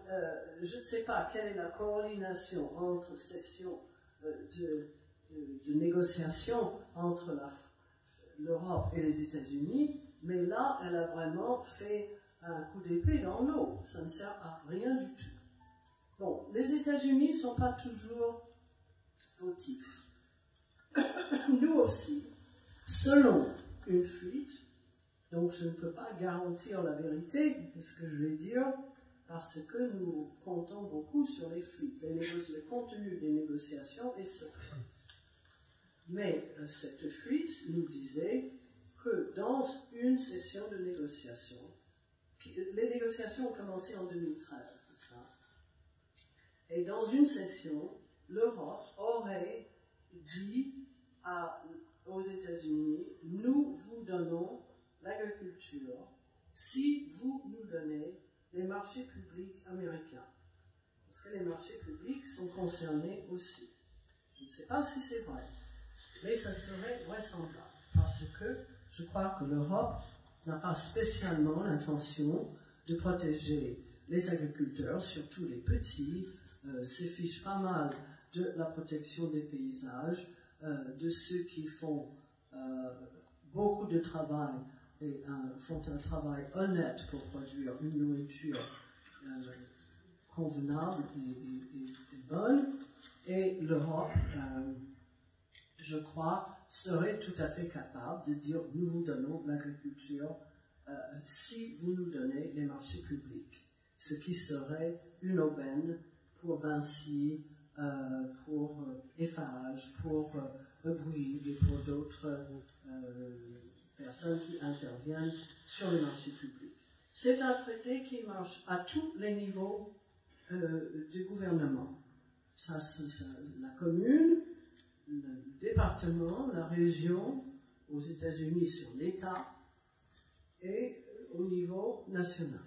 [SPEAKER 6] je ne sais pas quelle est la coordination entre sessions de négociation entre l'Europe et les États-Unis, mais là, elle a vraiment fait un coup d'épée dans l'eau. Ça ne sert à rien du tout. Bon, les États-Unis ne sont pas toujours fautifs. Nous aussi, selon une fuite, donc je ne peux pas garantir la vérité de ce que je vais dire, parce que nous comptons beaucoup sur les fuites. Le contenu des négociations est secret. Mais cette fuite nous disait que dans une session de négociation, les négociations ont commencé en 2013, n'est-ce pas? Et dans une session, l'Europe aurait dit aux États-Unis, nous vous donnons l'agriculture si vous nous donnez les marchés publics américains. Parce que les marchés publics sont concernés aussi. Je ne sais pas si c'est vrai, mais ça serait vraisemblable. Parce que je crois que l'Europe n'a pas spécialement l'intention de protéger les agriculteurs, surtout les petits, se fichent pas mal de la protection des paysages, de ceux qui font beaucoup de travail et font un travail honnête pour produire une nourriture convenable et bonne. Et l'Europe, je crois, serait tout à fait capable de dire nous vous donnons l'agriculture si vous nous donnez les marchés publics, ce qui serait une aubaine pour Vinci, pour Eiffage, pour Bouygues et pour d'autres personnes qui interviennent sur les marchés publics. C'est un traité qui marche à tous les niveaux du gouvernement. La commune, le département, la région, aux États-Unis sur l'État et au niveau national.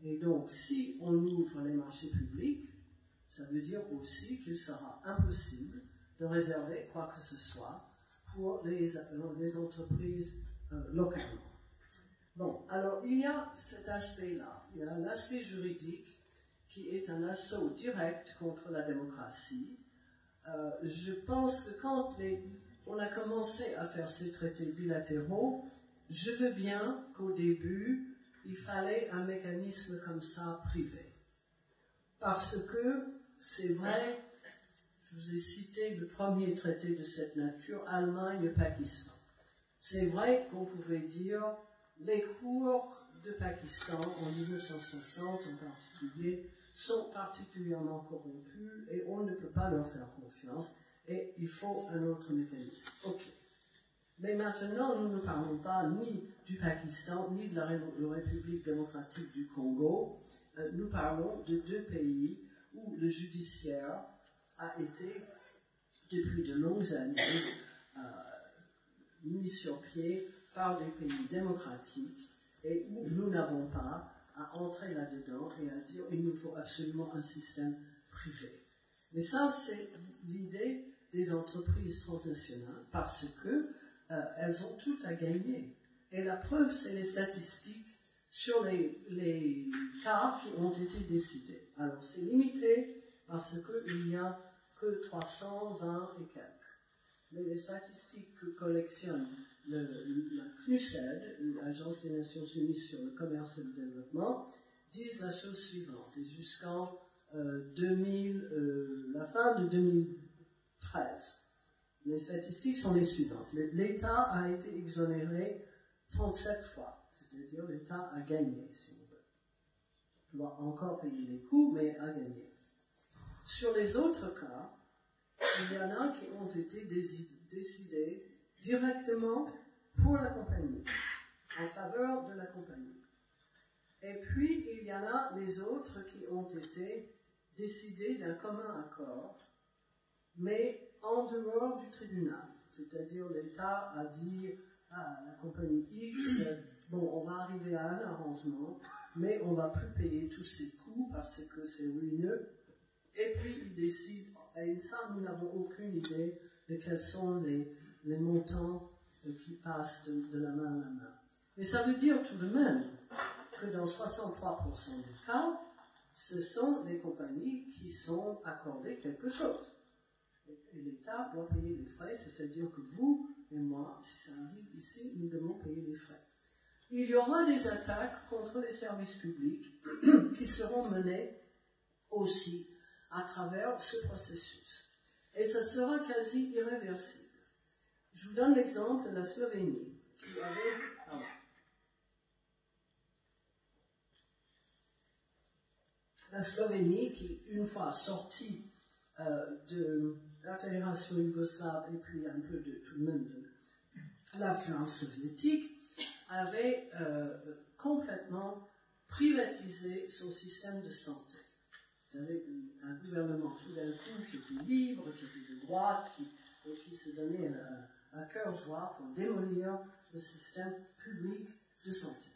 [SPEAKER 6] Et donc, si on ouvre les marchés publics, ça veut dire aussi qu'il sera impossible de réserver quoi que ce soit pour les entreprises localement. Bon, alors il y a cet aspect-là, il y a l'aspect juridique qui est un assaut direct contre la démocratie. Je pense que quand on a commencé à faire ces traités bilatéraux, je veux bien qu'au début, il fallait un mécanisme comme ça privé. Parce que c'est vrai, je vous ai cité le premier traité de cette nature, Allemagne-Pakistan. C'est vrai qu'on pouvait dire les cours de Pakistan en 1960 en particulier sont particulièrement corrompus et on ne peut pas leur faire confiance et il faut un autre mécanisme. Ok. Mais maintenant, nous ne parlons pas ni du Pakistan, ni de la République démocratique du Congo. Nous parlons de deux pays où le judiciaire a été, depuis de longues années, mis sur pied par des pays démocratiques et où nous n'avons pas à entrer là-dedans et à dire il nous faut absolument un système privé. Mais ça, c'est l'idée des entreprises transnationales parce que elles ont tout à gagner. Et la preuve, c'est les statistiques sur les cas qui ont été décidés. Alors, c'est limité parce qu'il n'y a que 320 et quelques. Mais les statistiques que collectionne la CNUSED, l'Agence des Nations Unies sur le commerce et le développement, disent la chose suivante. Et jusqu'en la fin de 2013, les statistiques sont les suivantes. L'État a été exonéré 37 fois, c'est-à-dire l'État a gagné, si on veut. Il doit encore payer les coûts, mais a gagné. Sur les autres cas, il y en a qui ont été décidés directement pour la compagnie, en faveur de la compagnie. Et puis, il y en a les autres qui ont été décidés d'un commun accord, mais en dehors du tribunal. C'est-à-dire, l'État a dit à la compagnie X, bon, on va arriver à un arrangement, mais on ne va plus payer tous ces coûts parce que c'est ruineux. Et puis, il décide, et ça, nous n'avons aucune idée de quels sont les montants qui passent de la main à la main. Mais ça veut dire tout de même que dans 63% des cas, ce sont des compagnies qui sont accordées quelque chose. Et l'État doit payer les frais, c'est-à-dire que vous et moi, si ça arrive ici, nous devons payer les frais. Il y aura des attaques contre les services publics qui seront menées aussi à travers ce processus. Et ça sera quasi irréversible. Je vous donne l'exemple de la Slovénie, qui avait... La Slovénie, qui, une fois sortie de la Fédération yougoslave et puis un peu tout de même de l'influence soviétique, avait complètement privatisé son système de santé. Vous avez un gouvernement tout d'un coup qui était libre, qui était de droite, qui se donnait à cœur joie pour démolir le système public de santé.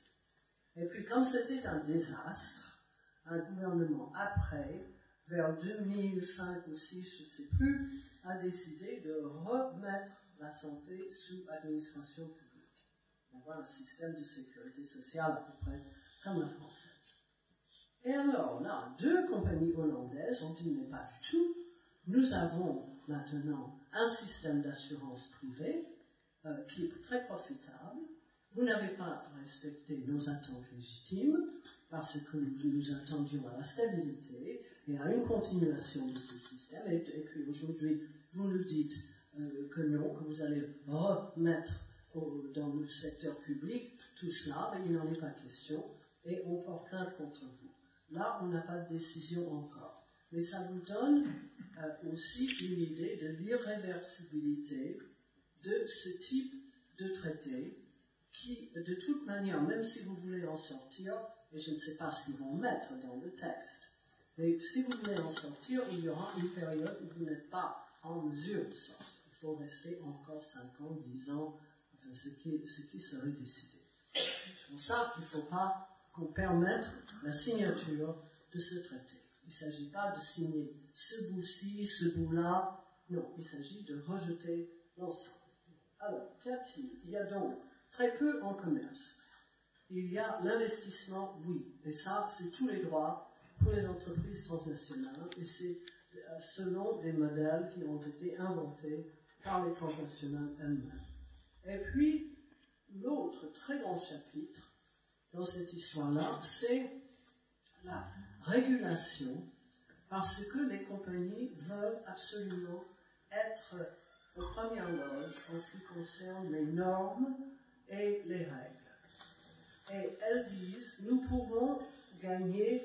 [SPEAKER 6] Et puis, comme c'était un désastre, un gouvernement après, vers 2005 ou 2006, je ne sais plus, a décidé de remettre la santé sous administration publique. D'avoir un système de sécurité sociale à peu près comme la française. Et alors là, deux compagnies hollandaises ont dit, mais pas du tout, nous avons maintenant un système d'assurance privée qui est très profitable. Vous n'avez pas respecté nos attentes légitimes parce que nous attendions à la stabilité et à une continuation de ce système. Et puis aujourd'hui, vous nous dites que non, que vous allez remettre dans le secteur public tout cela, mais il n'en est pas question et on porte plainte contre vous. Là, on n'a pas de décision encore. Mais ça vous donne aussi une idée de l'irréversibilité de ce type de traité qui, de toute manière, même si vous voulez en sortir, et je ne sais pas ce qu'ils vont mettre dans le texte, mais si vous voulez en sortir, il y aura une période où vous n'êtes pas en mesure de sortir. Il faut rester encore 5 ans, 10 ans, enfin, ce qui serait décidé. C'est pour ça qu'il ne faut pas qu'on permette la signature de ce traité. Il ne s'agit pas de signer ce bout-ci, ce bout-là. Non, il s'agit de rejeter l'ensemble. Alors, qu'a-t-il ? Il y a donc très peu en commerce. Il y a l'investissement, oui. Et ça, c'est tous les droits pour les entreprises transnationales. Et c'est selon des modèles qui ont été inventés par les transnationales elles-mêmes. Et puis, l'autre très grand chapitre dans cette histoire-là, c'est la régulation, parce que les compagnies veulent absolument être aux premières loges en ce qui concerne les normes et les règles. Et elles disent, nous pouvons gagner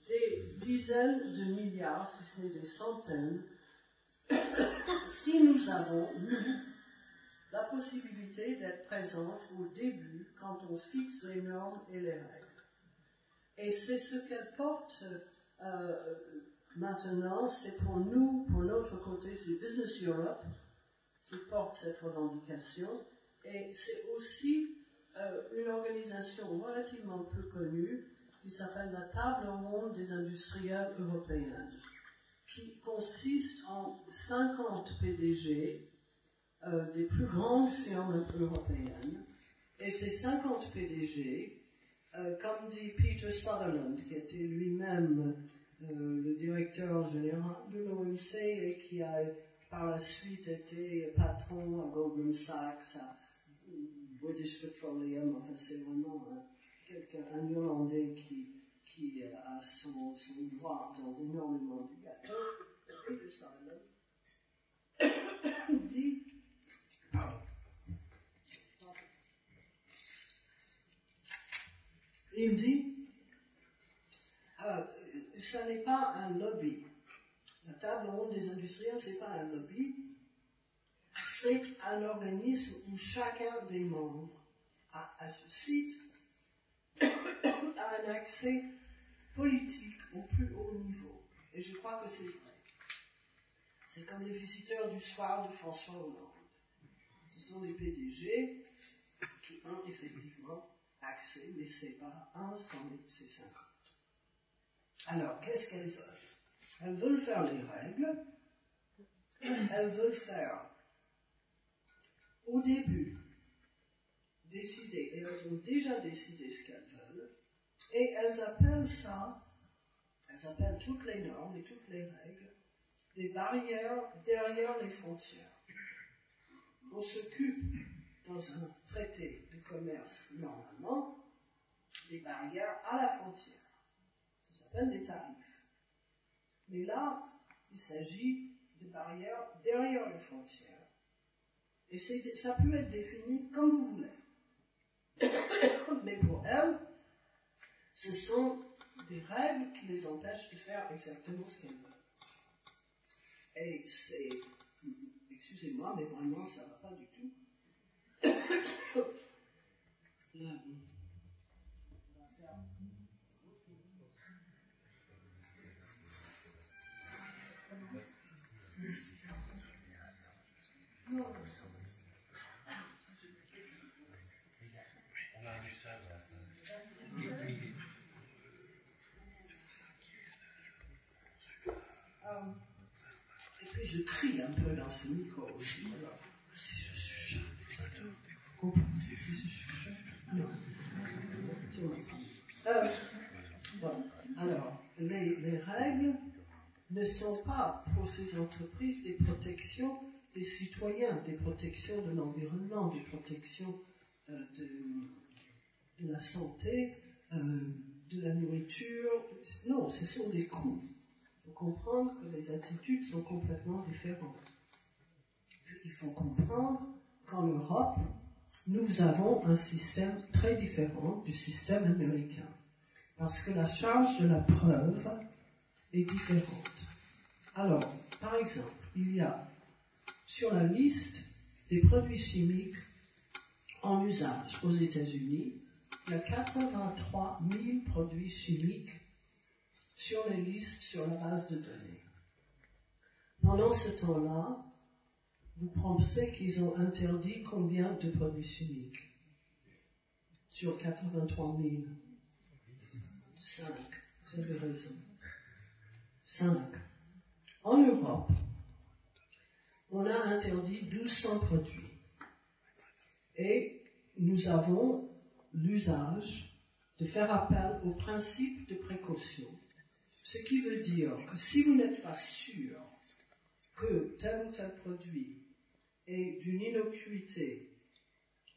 [SPEAKER 6] des dizaines de milliards, si ce n'est des centaines, si nous avons, nous, la possibilité d'être présente au début quand on fixe les normes et les règles. Et c'est ce qu'elle porte maintenant, c'est pour nous, pour notre côté, c'est Business Europe qui porte cette revendication, et c'est aussi une organisation relativement peu connue qui s'appelle la Table ronde des industriels européennes, qui consiste en 50 PDG des plus grandes firmes européennes. Et ces 50 PDG, comme dit Peter Sutherland, qui était lui-même le directeur général de l'OMC et qui a par la suite été patron à Goldman Sachs, à British Petroleum, enfin c'est vraiment un Irlandais qui a son droit dans énormément de gâteaux. Peter Sutherland dit, il dit, ça n'est pas un lobby. La table ronde des industriels, ce n'est pas un lobby, c'est un organisme où chacun des membres a, à ce site, a un accès politique au plus haut niveau. Et je crois que c'est vrai. C'est comme les visiteurs du soir de François Hollande. Ce sont des PDG qui ont effectivement accès, mais ce n'est pas un, c'est 50. Alors, qu'est-ce qu'elles veulent? Elles veulent faire les règles, elles veulent faire, au début, décider, et elles ont déjà décidé ce qu'elles veulent, et elles appellent ça, elles appellent toutes les normes et toutes les règles, des barrières derrière les frontières. On s'occupe, dans un traité de commerce, normalement, des barrières à la frontière. Ça s'appelle des tarifs. Mais là, il s'agit de barrières derrière les frontières. Et ça peut être défini comme vous voulez. Mais pour elles, ce sont des règles qui les empêchent de faire exactement ce qu'elles veulent. Et c'est, excusez-moi, mais vraiment, ça ne va pas du tout. Là, on va faire... Non.
[SPEAKER 7] On a du sable là, ça.
[SPEAKER 6] Et puis je crie un peu dans ce micro aussi. Alors, si je chuchote, vous êtes compris. Si je chuchote, non. Tu vois. Bon. Alors, les règles ne sont pas pour ces entreprises des protections des citoyens, des protections de l'environnement, des protections de la santé, de la nourriture. Non, ce sont des coûts. Il faut comprendre que les attitudes sont complètement différentes. Il faut comprendre qu'en Europe, nous avons un système très différent du système américain. Parce que la charge de la preuve est différente. Alors, par exemple, il y a sur la liste des produits chimiques en usage aux États-Unis, il y a 83 000 produits chimiques sur les listes sur la base de données. Pendant ce temps-là, vous pensez qu'ils ont interdit combien de produits chimiques? Sur 83 000? 5. Vous avez raison. 5. En Europe, on a interdit 1200 produits. Et nous avons l'usage de faire appel au principe de précaution. Ce qui veut dire que si vous n'êtes pas sûr que tel ou tel produit est d'une innocuité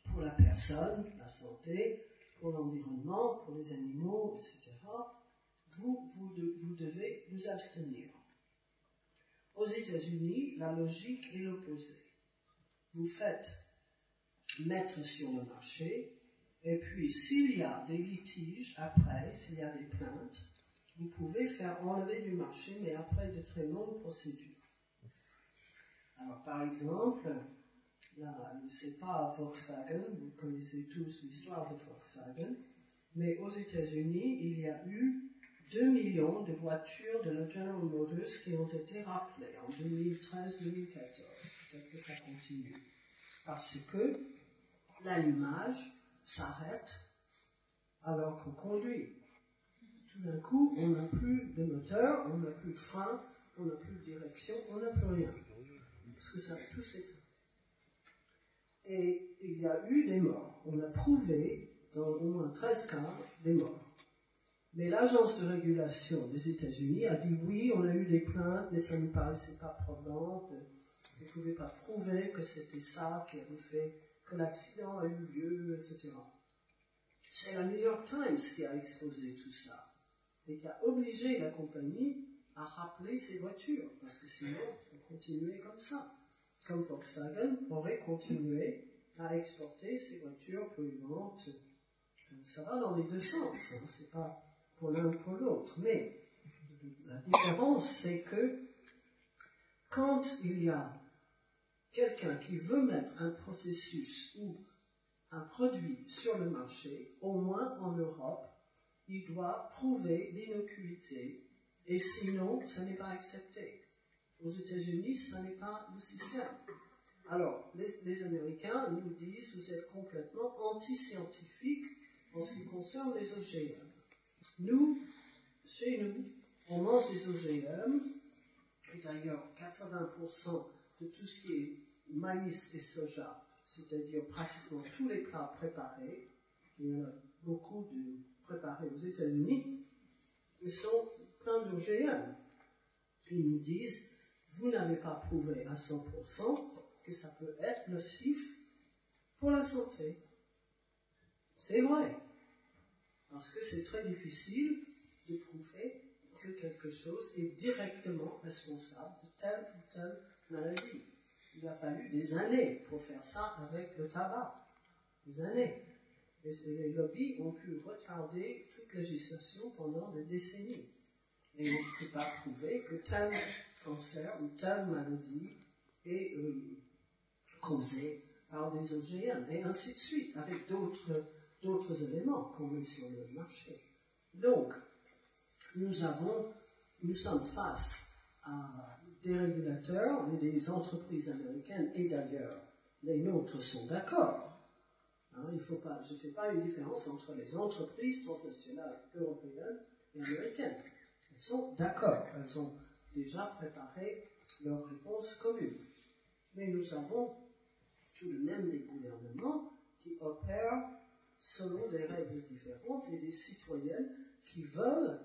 [SPEAKER 6] pour la personne, la santé, pour l'environnement, pour les animaux, etc., vous devez vous abstenir. Aux États-Unis, la logique est l'opposé. Vous faites mettre sur le marché, et puis s'il y a des litiges après, s'il y a des plaintes, vous pouvez faire enlever du marché, mais après de très longues procédures. Alors, par exemple, là, c'est pas Volkswagen, vous connaissez tous l'histoire de Volkswagen, mais aux États-Unis, il y a eu 2 millions de voitures de la General Motors qui ont été rappelées en 2013-2014. Peut-être que ça continue. Parce que l'allumage s'arrête alors qu'on conduit. Tout d'un coup, on n'a plus de moteur, on n'a plus de frein, on n'a plus de direction, on n'a plus rien. Parce que ça a tout s'éteint. Et il y a eu des morts. On a prouvé, dans au moins 13 cas, des morts. Mais l'agence de régulation des États-Unis a dit oui, on a eu des plaintes, mais ça ne nous paraissait pas probant. Vous ne pouvez pas prouver que c'était ça qui avait fait que l'accident a eu lieu, etc. C'est la New York Times qui a exposé tout ça et qui a obligé la compagnie à rappeler ses voitures, parce que sinon, on continuait comme ça. Comme Volkswagen aurait continué à exporter ses voitures polluantes. Ça va dans les deux sens, hein, c'est pas pour l'un ou pour l'autre. Mais la différence, c'est que quand il y a quelqu'un qui veut mettre un processus ou un produit sur le marché, au moins en Europe, il doit prouver l'innocuité, et sinon, ça n'est pas accepté. Aux États-Unis, ça n'est pas le système. Alors, les Américains nous disent, vous êtes complètement anti-scientifique en ce qui concerne les OGM. Nous, chez nous, on mange des OGM, et d'ailleurs 80% de tout ce qui est maïs et soja, c'est-à-dire pratiquement tous les plats préparés, il y en a beaucoup de préparés aux États-Unis, ils sont pleins d'OGM. Ils nous disent, vous n'avez pas prouvé à 100% que ça peut être nocif pour la santé. C'est vrai, parce que c'est très difficile de prouver que quelque chose est directement responsable de telle ou telle maladie. Il a fallu des années pour faire ça avec le tabac. Des années. Et les lobbies ont pu retarder toute législation pendant des décennies. Et on ne peut pas prouver que tel cancer ou telle maladie est causée par des OGM, et ainsi de suite, avec d'autres éléments qu'on met sur le marché. Donc, nous sommes face à des régulateurs et des entreprises américaines, et d'ailleurs, les nôtres sont d'accord. Hein, je ne fais pas une différence entre les entreprises transnationales européennes et américaines. Elles sont d'accord, elles ont déjà préparé leur réponse commune. Mais nous avons tout de même des gouvernements qui opèrent selon des règles différentes et des citoyennes qui veulent,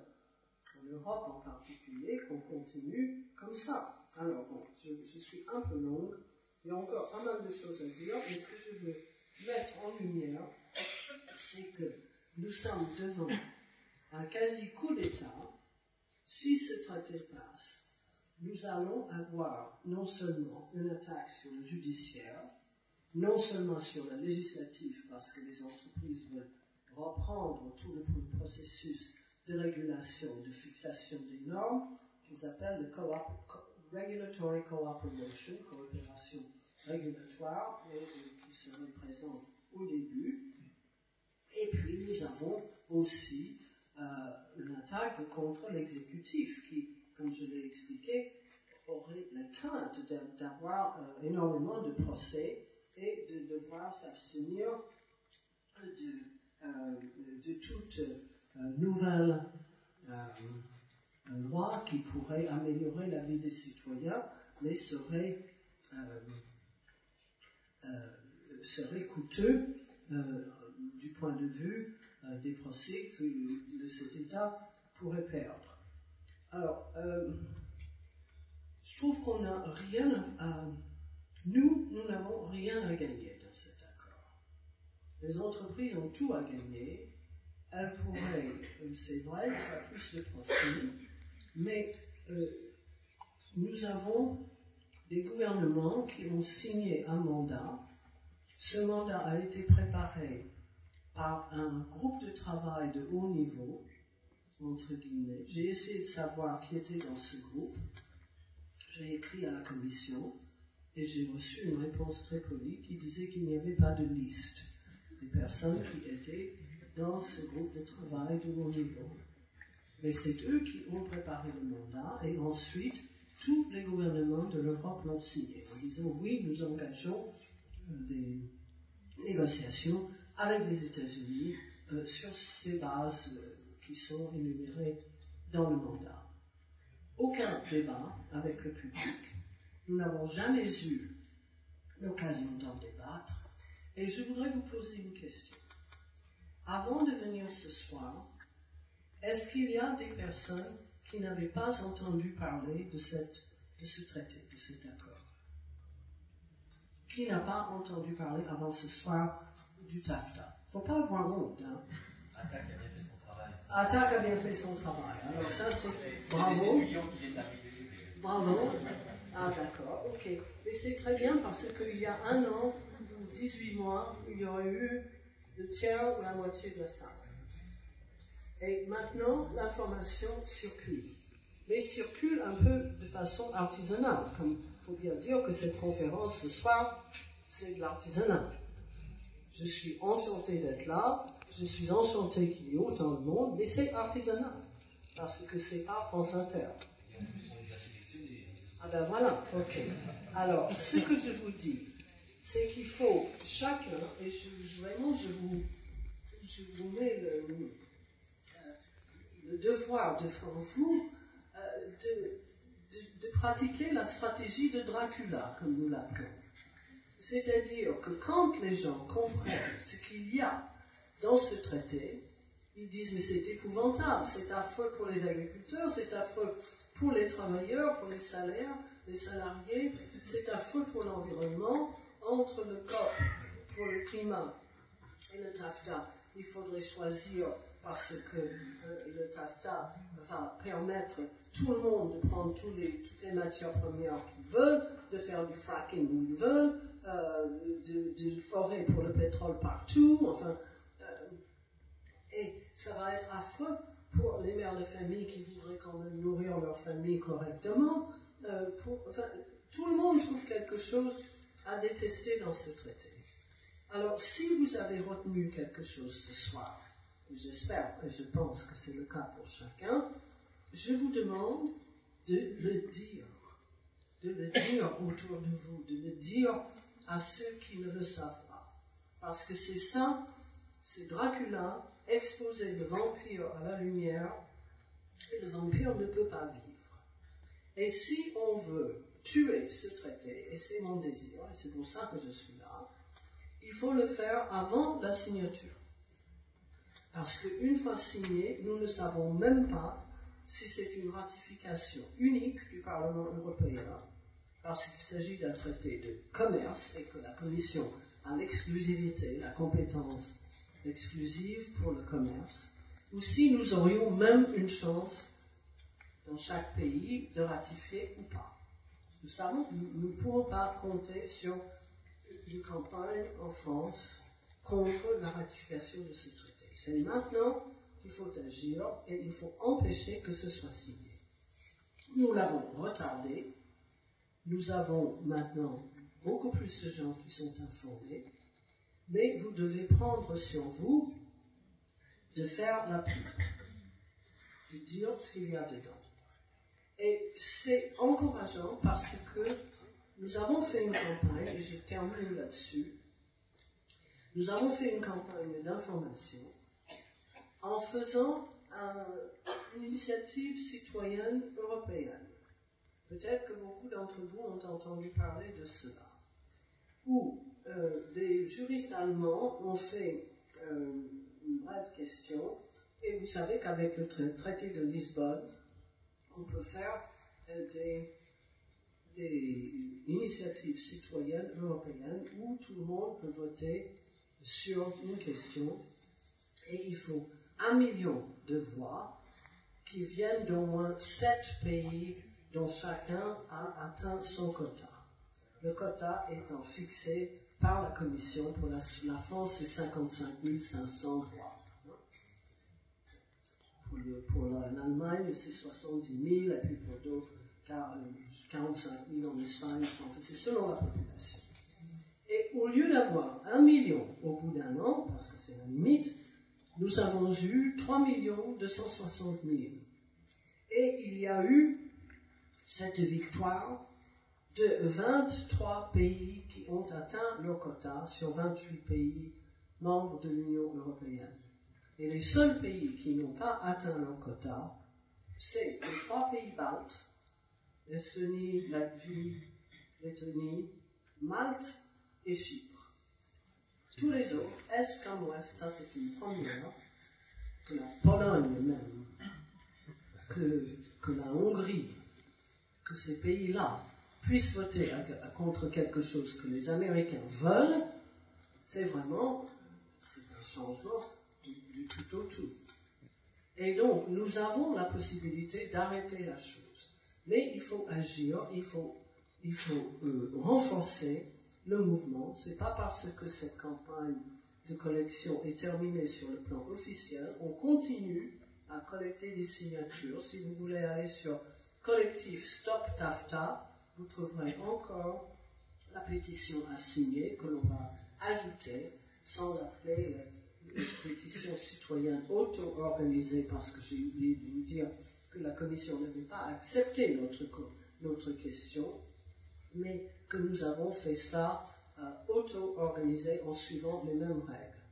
[SPEAKER 6] en Europe en particulier, qu'on continue comme ça. Alors bon, je suis un peu longue, il y a encore pas mal de choses à dire, mais ce que je veux mettre en lumière, c'est que nous sommes devant un quasi-coup d'État. Si ce traité passe, nous allons avoir non seulement une attaque sur le judiciaire, non seulement sur la législative, parce que les entreprises veulent reprendre tout le processus de régulation, de fixation des normes, qu'ils appellent le Regulatory Cooperation, coopération régulatoire, et qui serait présente au début. Et puis nous avons aussi une attaque contre l'exécutif qui, comme je l'ai expliqué, aurait la crainte d'avoir énormément de procès et de devoir s'abstenir de toute nouvelle loi qui pourrait améliorer la vie des citoyens, mais serait coûteux du point de vue des procès que cet État pourrait perdre. Alors, je trouve qu'on n'a rien nous n'avons rien à gagner dans cet accord. Les entreprises ont tout à gagner. Elles pourraient, c'est vrai, faire plus de profit, mais nous avons des gouvernements qui ont signé un mandat. Ce mandat a été préparé par un groupe de travail de haut niveau entre guillemets. J'ai essayé de savoir qui était dans ce groupe. J'ai écrit à la commission et j'ai reçu une réponse très polie qui disait qu'il n'y avait pas de liste des personnes qui étaient dans ce groupe de travail de haut niveau. Mais c'est eux qui ont préparé le mandat et ensuite tous les gouvernements de l'Europe l'ont signé en disant oui, nous engageons des négociations avec les États-Unis sur ces bases qui sont énumérées dans le mandat. Aucun débat avec le public. Nous n'avons jamais eu l'occasion d'en débattre. Et je voudrais vous poser une question. Avant de venir ce soir, est-ce qu'il y a des personnes qui n'avaient pas entendu parler de ce traité, de cet accord? Qui n'a pas entendu parler avant ce soir du TAFTA? Il ne faut pas avoir honte. Hein?
[SPEAKER 1] Attaque a bien fait son travail.
[SPEAKER 6] Attaque a bien fait son travail. Alors ça, c'est bravo. Bravo. Ah d'accord, ok. Mais c'est très bien parce qu'il y a 1 an ou 18 mois, il y aurait eu le tiers ou la moitié de la salle. Et maintenant, l'information circule. Mais circule un peu de façon artisanale. Comme il faut bien dire que cette conférence ce soir, c'est de l'artisanat. Je suis enchanté d'être là, je suis enchanté qu'il y ait autant de monde, mais c'est artisanal. Parce que c'est pas France Inter. Ah ben voilà, ok. Alors, ce que je vous dis, c'est qu'il faut chacun, et vraiment je vous mets le devoir devant vous de pratiquer la stratégie de Dracula, comme nous l'appelons. C'est-à-dire que quand les gens comprennent ce qu'il y a dans ce traité, ils disent mais c'est épouvantable, c'est affreux pour les agriculteurs, c'est affreux pour les travailleurs, pour les salaires, les salariés, c'est affreux pour l'environnement. Entre le COP pour le climat et le TAFTA, il faudrait choisir parce que le TAFTA va permettre tout le monde de prendre toutes les matières premières qu'ils veulent, de faire du fracking où ils veulent, de forer pour le pétrole partout, enfin, et ça va être affreux pour les mères de famille qui voudraient quand même nourrir leur famille correctement. Tout le monde trouve quelque chose à détester dans ce traité. Alors, si vous avez retenu quelque chose ce soir, j'espère et je pense que c'est le cas pour chacun, je vous demande de le dire autour de vous, de le dire à ceux qui ne le savent pas. Parce que c'est ça, c'est Dracula, exposer le vampire à la lumière, et le vampire ne peut pas vivre. Et si on veut tuer ce traité, et c'est mon désir, et c'est pour ça que je suis là, il faut le faire avant la signature. Parce qu'une fois signé, nous ne savons même pas si c'est une ratification unique du Parlement européen, parce qu'il s'agit d'un traité de commerce et que la Commission a l'exclusivité, la compétence exclusive pour le commerce, ou si nous aurions même une chance dans chaque pays de ratifier ou pas. Nous savons que nous ne pouvons pas compter sur une campagne en France contre la ratification de ce traité. C'est maintenant qu'il faut agir et il faut empêcher que ce soit signé. Nous l'avons retardé. Nous avons maintenant beaucoup plus de gens qui sont informés, mais vous devez prendre sur vous de faire la pub, de dire ce qu'il y a dedans. Et c'est encourageant parce que nous avons fait une campagne, et je termine là-dessus, nous avons fait une campagne d'information en faisant une initiative citoyenne européenne. Peut-être que beaucoup d'entre vous ont entendu parler de cela, où des juristes allemands ont fait une brève question, et vous savez qu'avec le traité de Lisbonne, on peut faire des initiatives citoyennes européennes où tout le monde peut voter sur une question, et il faut 1 million de voix qui viennent d'au moins 7 pays dont chacun a atteint son quota. Le quota étant fixé par la Commission. Pour la France, c'est 55 500 voix. Pour pour l'Allemagne, c'est 70 000, et puis pour d'autres, 45 000 en Espagne. Enfin, c'est selon la population. Et au lieu d'avoir 1 million au bout d'un an, parce que c'est la limite, nous avons eu 3 260 000. Et il y a eu cette victoire de 23 pays qui ont atteint leur quota sur 28 pays membres de l'Union européenne. Et les seuls pays qui n'ont pas atteint leur quota, c'est les 3 pays baltes, Estonie, Latvie, Lettonie, Malte et Chypre. Tous les autres, Est comme Ouest, ça c'est une première, que la Pologne même, que la Hongrie, que ces pays-là puissent voter contre quelque chose que les Américains veulent, c'est un changement du tout au tout. Et donc, nous avons la possibilité d'arrêter la chose. Mais il faut agir, il faut renforcer le mouvement. Ce n'est pas parce que cette campagne de collection est terminée sur le plan officiel. On continue à collecter des signatures. Si vous voulez aller sur collectif Stop TAFTA, vous trouverez encore la pétition à signer que l'on va ajouter, sans l'appeler pétition citoyenne auto-organisée, parce que j'ai oublié de vous dire que la Commission n'avait pas accepté notre question, mais que nous avons fait cela auto-organisé en suivant les mêmes règles.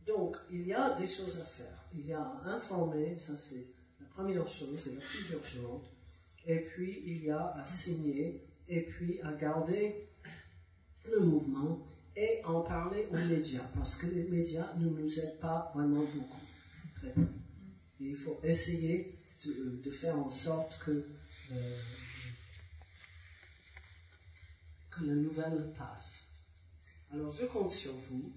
[SPEAKER 6] Donc, il y a des choses à faire. Il y a à informer, ça c'est la première chose et la plus urgente, et puis il y a à signer, et puis à garder le mouvement, et en parler aux médias, parce que les médias ne nous aident pas vraiment beaucoup, très peu. Et il faut essayer de faire en sorte que la nouvelle passe. Alors je compte sur vous,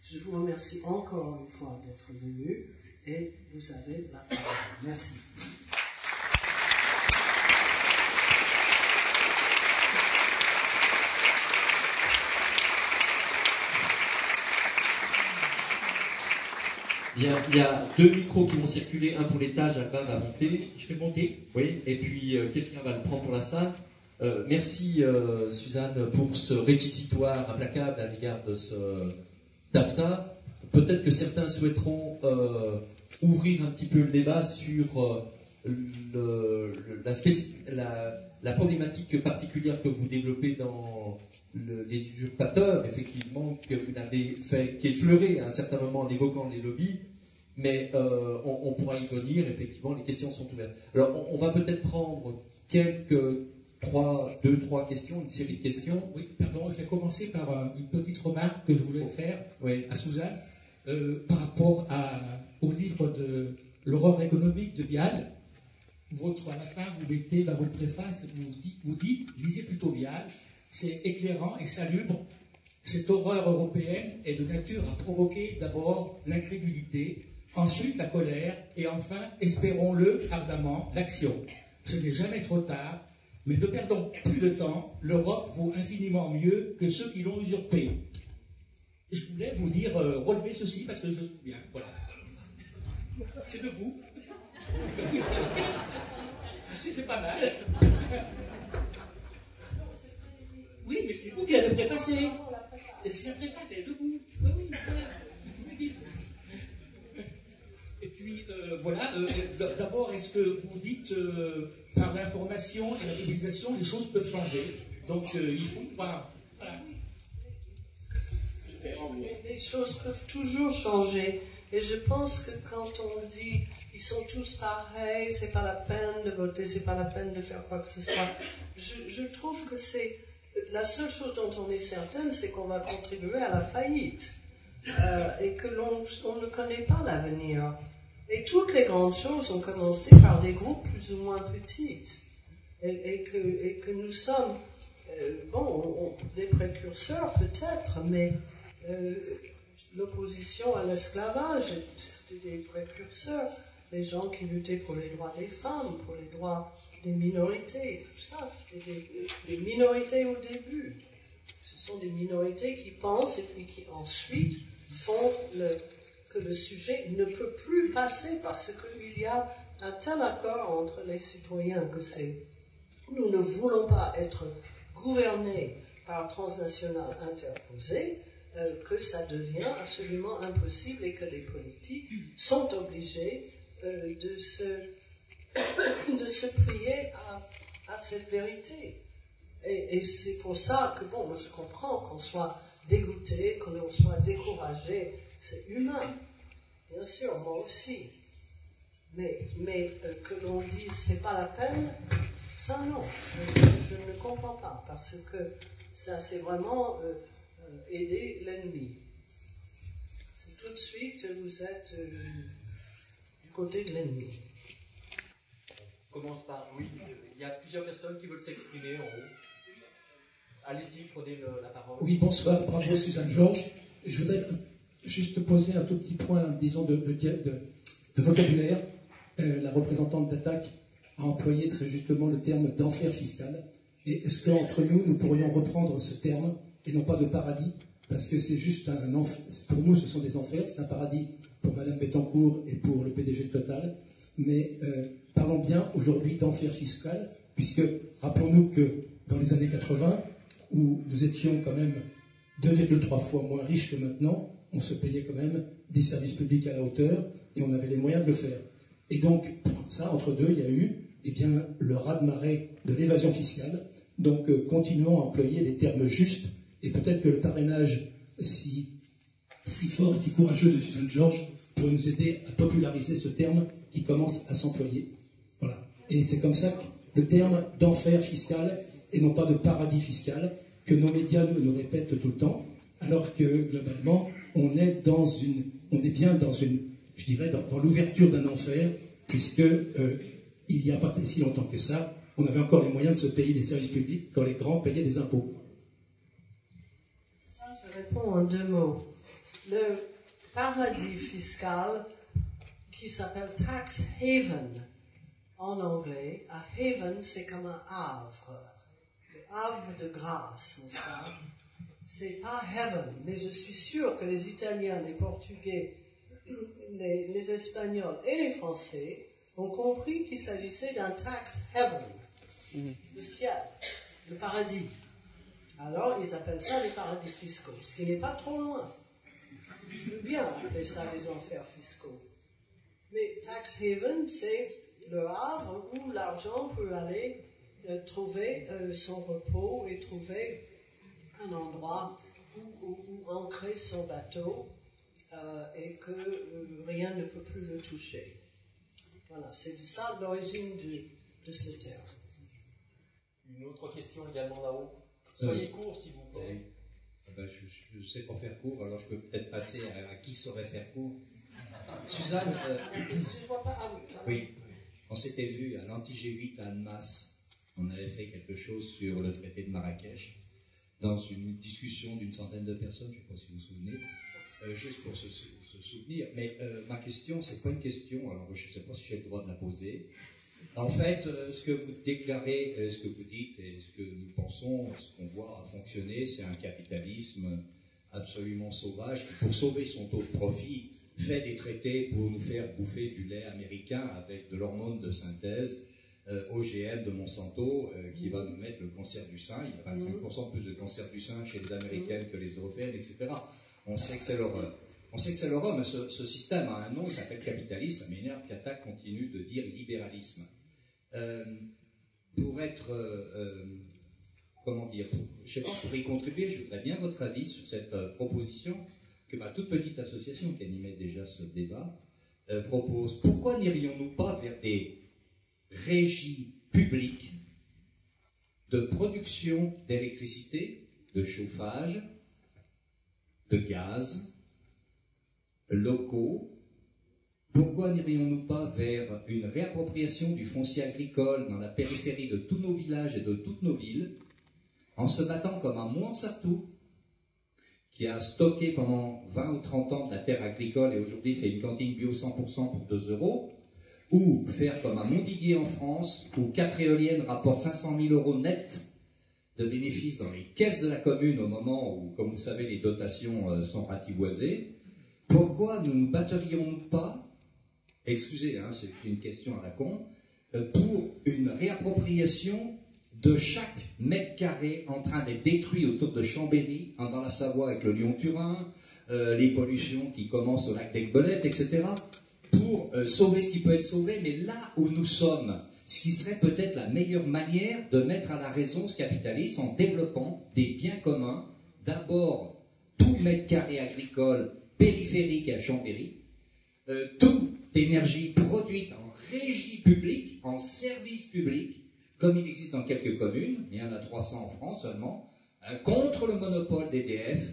[SPEAKER 6] je vous remercie encore une fois d'être venus, et vous avez la parole. Merci.
[SPEAKER 7] Bien, il y a 2 micros qui vont circuler, un pour l'étage, Albin va monter.
[SPEAKER 2] Je vais monter.
[SPEAKER 7] Oui, et puis quelqu'un va le prendre pour la salle. Merci Suzanne pour ce réquisitoire implacable à l'égard de ce TAFTA. Peut-être que certains souhaiteront ouvrir un petit peu le débat sur la problématique particulière que vous développez dans les usurpateurs, effectivement, que vous n'avez fait qu'effleurer à un certain moment en évoquant les lobbies, mais on pourra y venir, effectivement, les questions sont ouvertes. Alors, on va peut-être prendre deux, trois questions, une série de questions.
[SPEAKER 2] Oui, pardon, je vais commencer par une petite remarque que je voulais faire à Suzanne par rapport au livre de l'horreur économique de Vial. À la fin, vous mettez dans votre préface, vous dites, lisez plutôt Vial, c'est éclairant et salubre. Cette horreur européenne est de nature à provoquer d'abord l'incrédulité, ensuite la colère, et enfin, espérons-le ardemment, l'action. Ce n'est jamais trop tard, mais ne perdons plus de temps, l'Europe vaut infiniment mieux que ceux qui l'ont usurpée. Et je voulais vous dire, relevez ceci parce que je me souviens. Voilà. C'est debout. C'est pas mal. Oui, mais c'est vous qui l'avez préfacé. C'est la préface, elle est debout. Oui, voilà. Et puis, d'abord, est-ce que vous dites, par l'information et la mobilisation, les choses peuvent changer. Donc, il faut croire. Voilà.
[SPEAKER 6] Les choses peuvent toujours changer. Et je pense que quand on dit ils sont tous pareils, c'est pas la peine de voter, c'est pas la peine de faire quoi que ce soit, je trouve que c'est la seule chose dont on est certaine, c'est qu'on va contribuer à la faillite et que on ne connaît pas l'avenir. Et toutes les grandes choses ont commencé par des groupes plus ou moins petits et que nous sommes des précurseurs peut-être, mais l'opposition à l'esclavage, c'était des précurseurs, les gens qui luttaient pour les droits des femmes, pour les droits des minorités, tout ça, c'était des minorités au début. Ce sont des minorités qui pensent et puis qui ensuite font que le sujet ne peut plus passer parce qu'il y a un tel accord entre les citoyens que nous ne voulons pas être gouvernés par transnationales interposées, que ça devient absolument impossible et que les politiques sont obligés de se plier à cette vérité. Et c'est pour ça que, bon, moi je comprends qu'on soit dégoûté, qu'on soit découragé, c'est humain, bien sûr, moi aussi. Mais que l'on dise c'est pas la peine, ça non, je ne comprends pas, parce que ça c'est vraiment aider l'ennemi. C'est tout de suite vous êtes du côté de l'ennemi.
[SPEAKER 7] On commence par, oui, il y a plusieurs personnes qui veulent s'exprimer en haut. Allez-y, prenez la parole.
[SPEAKER 2] Oui, bonsoir, bravo Suzanne Georges. Je voudrais juste poser un tout petit point, disons, de vocabulaire. La représentante d'Attaque a employé très justement le terme d'enfer fiscal. Et est-ce qu'entre nous, nous pourrions reprendre ce terme, et non pas de paradis, parce que c'est juste un enfer. Pour nous, ce sont des enfers, c'est un paradis pour Madame Bettencourt et pour le PDG de Total. Mais parlons bien aujourd'hui d'enfer fiscal, puisque rappelons-nous que dans les années 80, où nous étions quand même 2,3 fois moins riches que maintenant, on se payait quand même des services publics à la hauteur et on avait les moyens de le faire. Et donc, pour ça, entre deux, il y a eu le raz-de-marée de l'évasion fiscale. Donc, continuons à employer les termes justes et peut-être que le parrainage si fort et si courageux de Suzanne Georges pourrait nous aider à populariser ce terme qui commence à s'employer. Voilà. Et c'est comme ça que le terme d'enfer fiscal et non pas de paradis fiscal, que nos médias nous répètent tout le temps, alors que globalement, on est bien dans je dirais, dans l'ouverture d'un enfer, puisque il n'y a pas si longtemps que ça, on avait encore les moyens de se payer des services publics quand les grands payaient des impôts.
[SPEAKER 6] Ça, je réponds en 2 mots. Le paradis fiscal, qui s'appelle tax haven en anglais, un haven, c'est comme un havre. Havre de grâce, n'est-ce pas? C'est pas heaven, mais je suis sûr que les Italiens, les Portugais, les Espagnols et les Français ont compris qu'il s'agissait d'un tax heaven, le ciel, le paradis. Alors ils appellent ça les paradis fiscaux, ce qui n'est pas trop loin. Je veux bien appeler ça les enfers fiscaux. Mais tax haven, c'est le havre où l'argent peut aller trouver son repos et trouver un endroit où ancrer son bateau et que rien ne peut plus le toucher. Voilà, c'est ça l'origine de ce terme.
[SPEAKER 7] Une autre question également là-haut. Soyez court, s'il vous plaît.
[SPEAKER 8] Ben, je ne sais pas faire court, alors je peux peut-être passer à qui saurait faire court. Suzanne, oui, on s'était vu à l'anti-G8 à Annemasse. On avait fait quelque chose sur le traité de Marrakech, dans une discussion d'une centaine de personnes, je ne sais pas si vous vous souvenez, juste pour se souvenir. Mais ma question, ce n'est pas une question, alors je ne sais pas si j'ai le droit de la poser. En fait, ce que vous déclarez, ce que vous dites et ce que nous pensons, ce qu'on voit fonctionner, c'est un capitalisme absolument sauvage qui, pour sauver son taux de profit, fait des traités pour nous faire bouffer du lait américain avec de l'hormone de synthèse, OGM de Monsanto, qui va nous mettre le cancer du sein. Il y a 25% de plus de cancer du sein chez les Américaines que les Européennes, etc. On sait que c'est l'horreur. On sait que c'est l'horreur, mais ce système a un nom, il s'appelle capitalisme. Ça m'énerve qu'Attaque continue de dire libéralisme. Pour être, comment dire, je ne sais pas, pour y contribuer, je voudrais bien votre avis sur cette proposition que ma toute petite association qui animait déjà ce débat propose. Pourquoi n'irions-nous pas vers des régies publiques de production d'électricité, de chauffage, de gaz, locaux? Pourquoi n'irions-nous pas vers une réappropriation du foncier agricole dans la périphérie de tous nos villages et de toutes nos villes, en se battant comme un Monsanto, qui a stocké pendant 20 ou 30 ans de la terre agricole et aujourd'hui fait une cantine bio 100% pour 2 €, ou faire comme un Montdidier en France, où 4 éoliennes rapportent 500 000 € net de bénéfices dans les caisses de la commune au moment où, comme vous savez, les dotations sont ratiboisées. Pourquoi ne nous batterions-nous pas excusez, hein, c'est une question à la con, pour une réappropriation de chaque mètre carré en train d'être détruit autour de Chambéry, dans la Savoie avec le Lyon-Turin, les pollutions qui commencent au lac d'Aiguebelette, etc., pour sauver ce qui peut être sauvé, mais là où nous sommes, ce qui serait peut-être la meilleure manière de mettre à la raison ce capitalisme en développant des biens communs, d'abord tout mètre carré agricole périphérique à Chambéry, toute énergie produite en régie publique, en service public, comme il existe dans quelques communes, il y en a 300 en France seulement, contre le monopole d'EDF,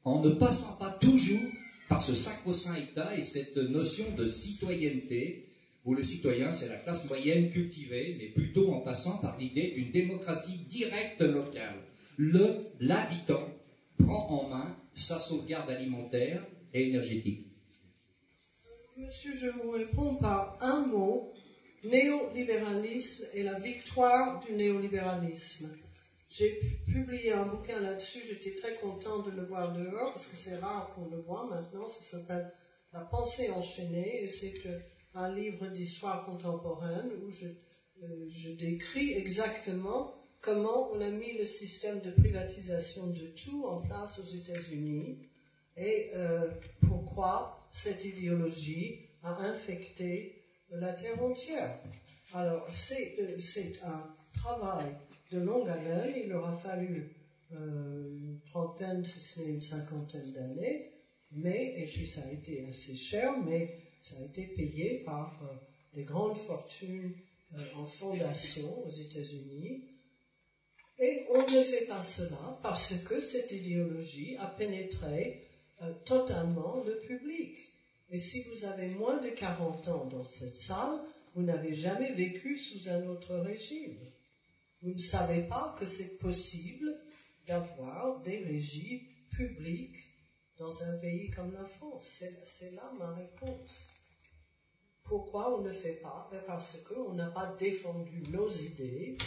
[SPEAKER 8] en ne passant pas toujours par ce sacro-saint État et cette notion de citoyenneté, où le citoyen, c'est la classe moyenne cultivée, mais plutôt en passant par l'idée d'une démocratie directe locale. L'habitant prend en main sa sauvegarde alimentaire et énergétique.
[SPEAKER 6] Monsieur, je vous réponds par un mot, néolibéralisme et la victoire du néolibéralisme. J'ai publié un bouquin là-dessus, j'étais très content de le voir dehors, parce que c'est rare qu'on le voit maintenant, ça s'appelle La pensée enchaînée, et c'est un livre d'histoire contemporaine où je décris exactement comment on a mis le système de privatisation de tout en place aux États-Unis, et pourquoi cette idéologie a infecté la terre entière. Alors, c'est un travail de longue haleine, il aura fallu une trentaine, si ce n'est une cinquantaine d'années, et puis ça a été assez cher, mais ça a été payé par des grandes fortunes en fondation aux États-Unis. Et on ne fait pas cela parce que cette idéologie a pénétré totalement le public. Et si vous avez moins de 40 ans dans cette salle, vous n'avez jamais vécu sous un autre régime. Vous ne savez pas que c'est possible d'avoir des régimes publics dans un pays comme la France. C'est là ma réponse. Pourquoi on ne fait pas? Parce qu'on n'a pas défendu nos idées,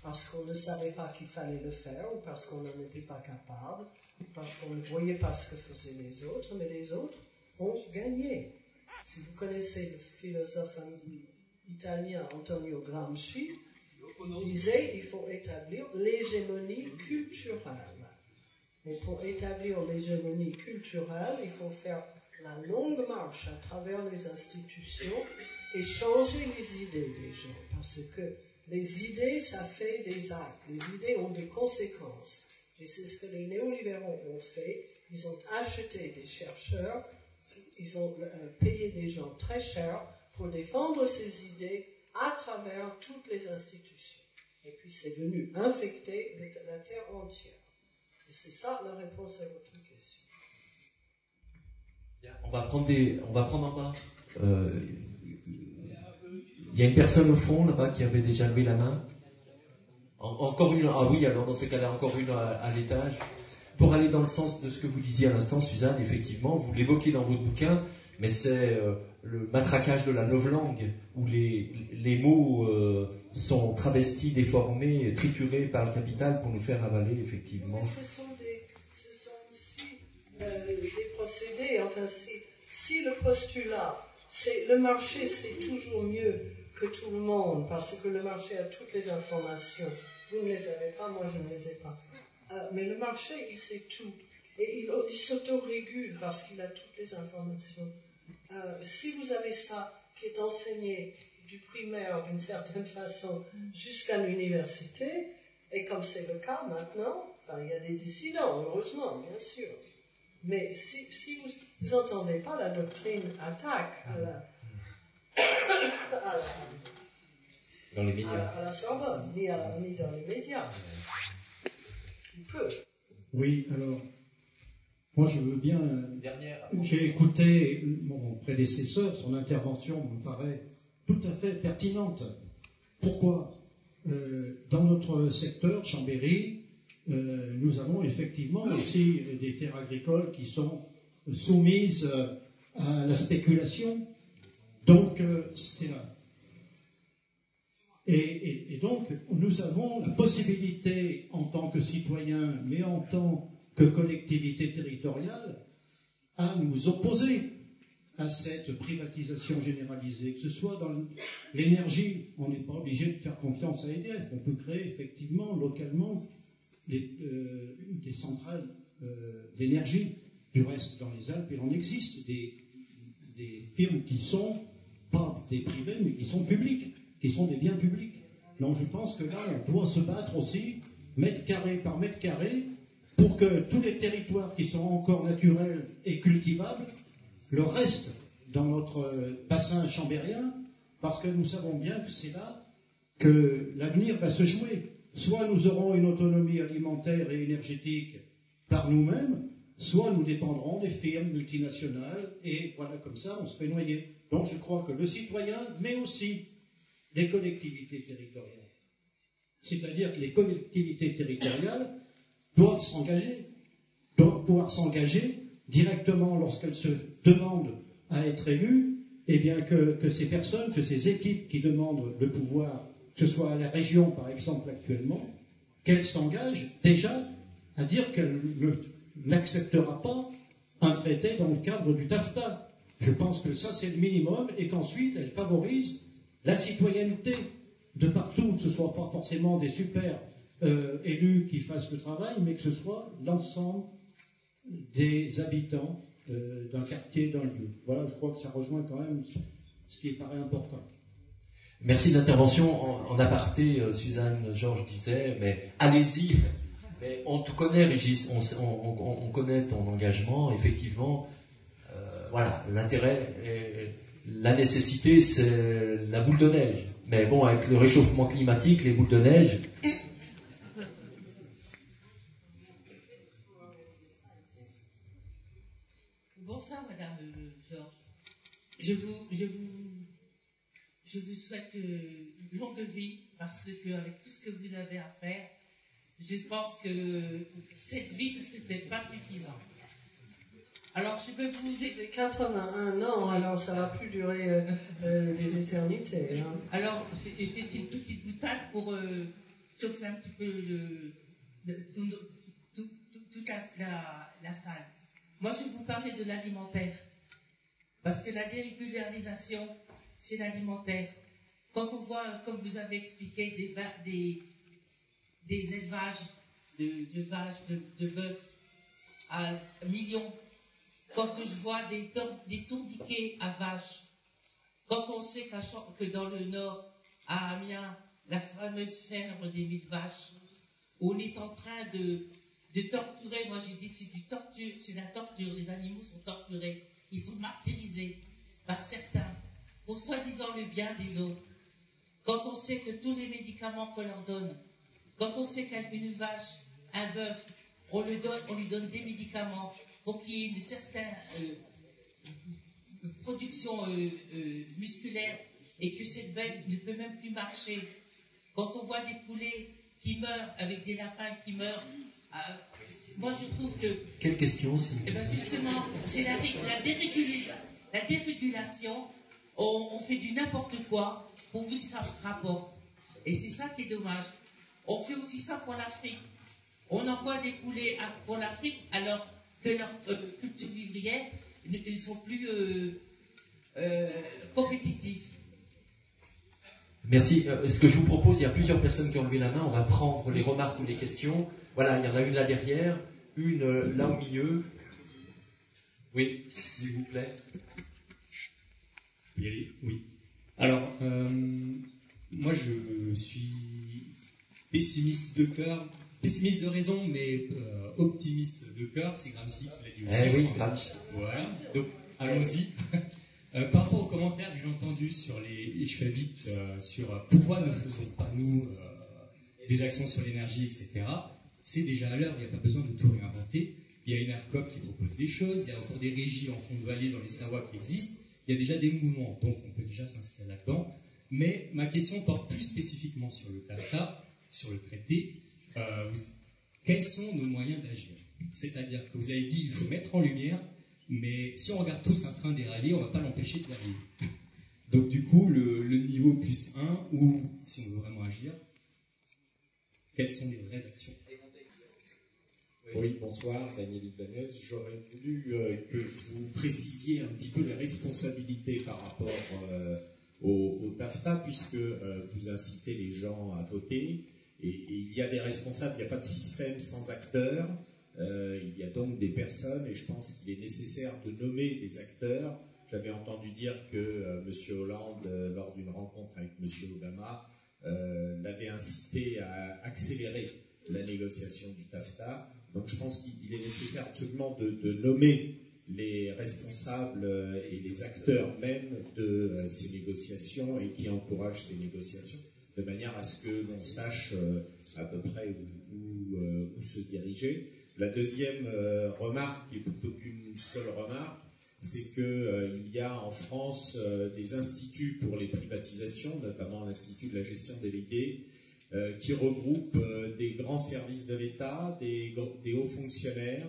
[SPEAKER 6] parce qu'on ne savait pas qu'il fallait le faire, ou parce qu'on n'en était pas capable, parce qu'on ne voyait pas ce que faisaient les autres, mais les autres ont gagné. Si vous connaissez le philosophe italien Antonio Gramsci, disait qu'il faut établir l'hégémonie culturelle. Et pour établir l'hégémonie culturelle, il faut faire la longue marche à travers les institutions et changer les idées des gens. Parce que les idées, ça fait des actes. Les idées ont des conséquences. Et c'est ce que les néolibéraux ont fait. Ils ont acheté des chercheurs, ils ont payé des gens très chers pour défendre ces idées à travers toutes les institutions. Et puis c'est venu infecter la terre entière. Et c'est ça la réponse à votre question.
[SPEAKER 1] Bien, on va prendre en bas. Il y a une personne au fond là-bas qui avait déjà levé la main. Encore une. Ah oui, alors dans ce cas-là, encore une à l'étage. Pour aller dans le sens de ce que vous disiez à l'instant, Suzanne, effectivement, vous l'évoquez dans votre bouquin, mais c'est le matraquage de la novlangue, où les mots sont travestis, déformés, triturés par le capital pour nous faire avaler, effectivement.
[SPEAKER 6] Mais ce sont aussi des procédés. Enfin, si le postulat, c'est le marché, c'est toujours mieux que tout le monde, parce que le marché a toutes les informations. Vous ne les avez pas, moi je ne les ai pas. Mais le marché, il sait tout. Et il s'autorégule parce qu'il a toutes les informations. Si vous avez ça qui est enseigné du primaire d'une certaine façon jusqu'à l'université, et comme c'est le cas maintenant, enfin, il y a des dissidents, heureusement, bien sûr. Mais si vous n'entendez pas la doctrine attaque
[SPEAKER 7] dans les médias.
[SPEAKER 6] À la Sorbonne, ni dans les médias. Il peut.
[SPEAKER 2] Oui, alors, moi je veux bien... J'ai écouté mon prédécesseur, son intervention me paraît tout à fait pertinente. Pourquoi? Dans notre secteur, Chambéry, nous avons effectivement aussi des terres agricoles qui sont soumises à la spéculation. Donc, c'est là. Et donc, nous avons la possibilité, en tant que citoyens, mais en tant que collectivité territoriale, à nous opposer
[SPEAKER 9] à cette privatisation généralisée, que ce soit dans l'énergie. On n'est pas obligé de faire confiance à EDF. On peut créer effectivement localement des centrales d'énergie. Du reste, dans les Alpes, il en existe des firmes qui sont pas des privés, mais qui sont publics, qui sont des biens publics. Donc je pense que là, on doit se battre aussi, mètre carré par mètre carré, pour que tous les territoires qui sont encore naturels et cultivables le restent dans notre bassin chambérien, parce que nous savons bien que c'est là que l'avenir va se jouer. Soit nous aurons une autonomie alimentaire et énergétique par nous-mêmes, soit nous dépendrons des firmes multinationales, et voilà, comme ça, on se fait noyer. Donc je crois que le citoyen, mais aussi les collectivités territoriales, c'est-à-dire que les collectivités territoriales doivent pouvoir s'engager directement lorsqu'elles se demandent à être élues, et bien que ces personnes, que ces équipes qui demandent le pouvoir, que ce soit à la région par exemple actuellement, qu'elles s'engagent déjà à dire qu'elles n'acceptera pas un traité dans le cadre du TAFTA. Je pense que ça, c'est le minimum, et qu'ensuite, elle favorise la citoyenneté de partout, que ce ne soit pas forcément des super élus qui fassent le travail, mais que ce soit l'ensemble des habitants d'un quartier, d'un lieu. Voilà, je crois que ça rejoint quand même ce qui paraît important.
[SPEAKER 1] Merci de l'intervention. En aparté, Suzanne Georges disait, mais allez-y. Mais on te connaît, Régis, on connaît ton engagement, effectivement. Voilà, l'intérêt, la nécessité, c'est la boule de neige. Mais bon, avec le réchauffement climatique, les boules de neige...
[SPEAKER 10] Bonsoir, Madame Georges. Je vous souhaite une longue vie, parce qu'avec tout ce que vous avez à faire, je pense que cette vie, ce n'était pas suffisant. Alors, je peux vous...
[SPEAKER 6] J'ai 81 ans, alors ça va plus durer des éternités. Hein.
[SPEAKER 10] Alors, c'est une petite boutade pour chauffer un petit peu toute la salle. Moi, je vais vous parler de l'alimentaire. Parce que la dérégularisation, c'est l'alimentaire. Quand on voit, comme vous avez expliqué, des élevages de vaches, de bœufs à millions, quand je vois des tourniquets à vaches, quand on sait que dans le Nord, à Amiens, la fameuse ferme des 1000 vaches, où on est en train de torturer, moi j'ai dit c'est la torture, les animaux sont torturés, ils sont martyrisés par certains, pour soi-disant le bien des autres. Quand on sait que tous les médicaments qu'on leur donne, quand on sait qu'une vache, un bœuf, on lui donne des médicaments pour qu'il y ait une certaine production musculaire, et que cette bête ne peut même plus marcher. Quand on voit des poulets qui meurent, avec des lapins qui meurent, moi je trouve que...
[SPEAKER 1] Quelle question, si...
[SPEAKER 10] Eh ben justement, c'est la dérégulation. On fait du n'importe quoi pourvu que ça rapporte. Et c'est ça qui est dommage. On fait aussi ça pour l'Afrique. On envoie des poulets pour l'Afrique alors que leurs cultures vivrières ne sont plus compétitifs.
[SPEAKER 1] Merci. Ce que je vous propose, il y a plusieurs personnes qui ont levé la main. On va prendre les remarques ou les questions. Voilà, il y en a une là derrière, une là au milieu. Oui, s'il vous plaît.
[SPEAKER 11] Oui. Alors, moi je suis pessimiste de cœur, pessimiste de raison, mais optimiste de cœur, c'est Gramsci qui l'a dit aussi.
[SPEAKER 1] Eh oui, Gramsci.
[SPEAKER 11] Voilà, donc allons-y. Par rapport aux commentaires que j'ai entendus sur et je fais vite, sur pourquoi ne faisons pas nous des actions sur l'énergie, etc. C'est déjà à l'heure, il n'y a pas besoin de tout réinventer. Il y a une ARCOP qui propose des choses, il y a encore des régies en fond de vallée dans les Savoies qui existent, il y a déjà des mouvements, donc on peut déjà s'inscrire là-dedans. Mais ma question porte plus spécifiquement sur le TAFTA, sur le traité. Quels sont nos moyens d'agir? C'est-à-dire que vous avez dit qu'il faut mettre en lumière, mais si on regarde tous un train dérailler, on ne va pas l'empêcher de dérailler. Donc du coup, le niveau plus 1, ou si on veut vraiment agir, quelles sont les vraies actions?
[SPEAKER 12] Oui, bonsoir, Daniel Ibanez. J'aurais voulu que vous précisiez un petit peu les responsabilités par rapport au TAFTA, puisque vous incitez les gens à voter, et il y a des responsables, il n'y a pas de système sans acteurs, il y a donc des personnes, et je pense qu'il est nécessaire de nommer des acteurs. J'avais entendu dire que M. Hollande, lors d'une rencontre avec M. Obama, l'avait incité à accélérer la négociation du TAFTA. Donc je pense qu'il est nécessaire absolument de nommer les responsables et les acteurs même de ces négociations et qui encouragent ces négociations, de manière à ce que l'on sache à peu près où se diriger. La deuxième remarque, qui est plutôt qu'une seule remarque, c'est qu'il y a en France des instituts pour les privatisations, notamment l'Institut de la gestion déléguée, qui regroupe des grands services de l'État, des hauts fonctionnaires,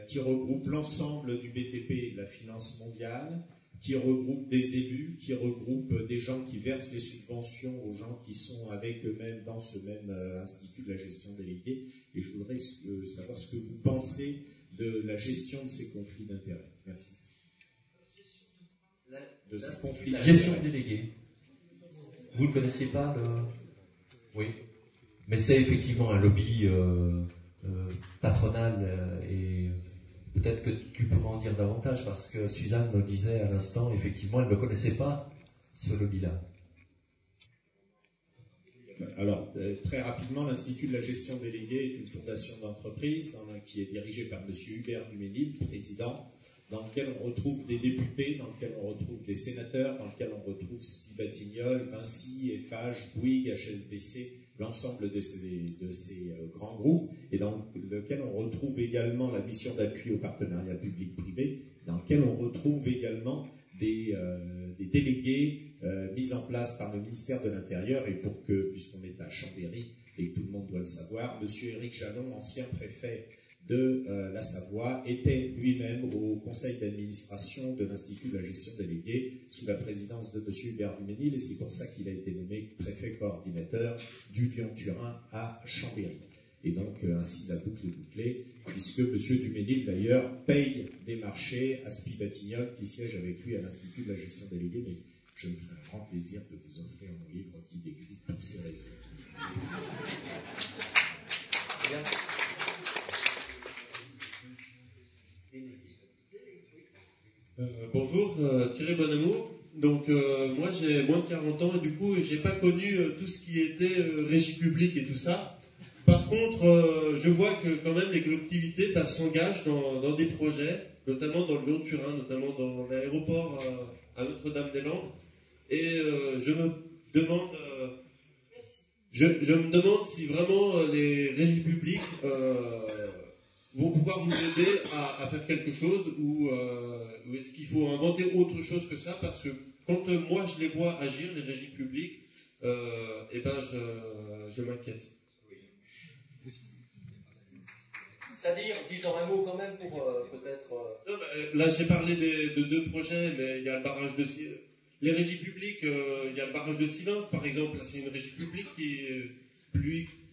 [SPEAKER 12] qui regroupe l'ensemble du BTP et de la finance mondiale, qui regroupe des élus, qui regroupe des gens qui versent les subventions aux gens qui sont avec eux-mêmes dans ce même institut de la gestion déléguée. Et je voudrais savoir ce que vous pensez de la gestion de ces conflits d'intérêts. Merci. De ces conflits
[SPEAKER 1] la gestion déléguée. Vous ne connaissiez pas le... Oui, mais c'est effectivement un lobby patronal et peut-être que tu pourras en dire davantage parce que Suzanne me disait à l'instant, effectivement, elle ne connaissait pas ce lobby-là.
[SPEAKER 12] Alors, très rapidement, l'Institut de la gestion déléguée est une fondation d'entreprise qui est dirigée par M. Hubert Duménil, président, dans lequel on retrouve des députés, dans lequel on retrouve des sénateurs, dans lequel on retrouve Batignolles, Vinci, Eiffage, Bouygues, HSBC, l'ensemble de ces grands groupes, et dans lequel on retrouve également la mission d'appui au partenariat public-privé, dans lequel on retrouve également des délégués mis en place par le ministère de l'Intérieur, et puisqu'on est à Chambéry, et que tout le monde doit le savoir, M. Éric Jalon, ancien préfet de la Savoie, était lui-même au conseil d'administration de l'Institut de la gestion déléguée sous la présidence de M. Hubert Duménil, et c'est pour ça qu'il a été nommé préfet coordinateur du Lyon-Turin à Chambéry. Et donc ainsi la boucle est bouclée, puisque M. Duménil d'ailleurs paye des marchés à Spi Batignolles qui siège avec lui à l'Institut de la gestion déléguée, mais je me ferai un grand plaisir de vous offrir mon livre qui décrit toutes ces raisons.
[SPEAKER 13] Bonjour, Thierry Bonamour. Donc moi j'ai moins de 40 ans et du coup j'ai pas connu tout ce qui était régie publique et tout ça. Par contre, je vois que quand même les collectivités s'engagent dans des projets, notamment dans le Lyon-Turin, notamment dans l'aéroport à Notre-Dame-des-Landes. Et je me demande si vraiment les régies publiques vont pouvoir nous aider à faire quelque chose ou est-ce qu'il faut inventer autre chose que ça, parce que quand moi je les vois agir, les régies publiques, je m'inquiète.
[SPEAKER 1] C'est-à-dire, disons un mot quand même pour peut-être...
[SPEAKER 13] Là j'ai parlé de deux projets, mais il y a le barrage de... Les régies publiques, il y a le barrage de Silence par exemple, là c'est une régie publique qui est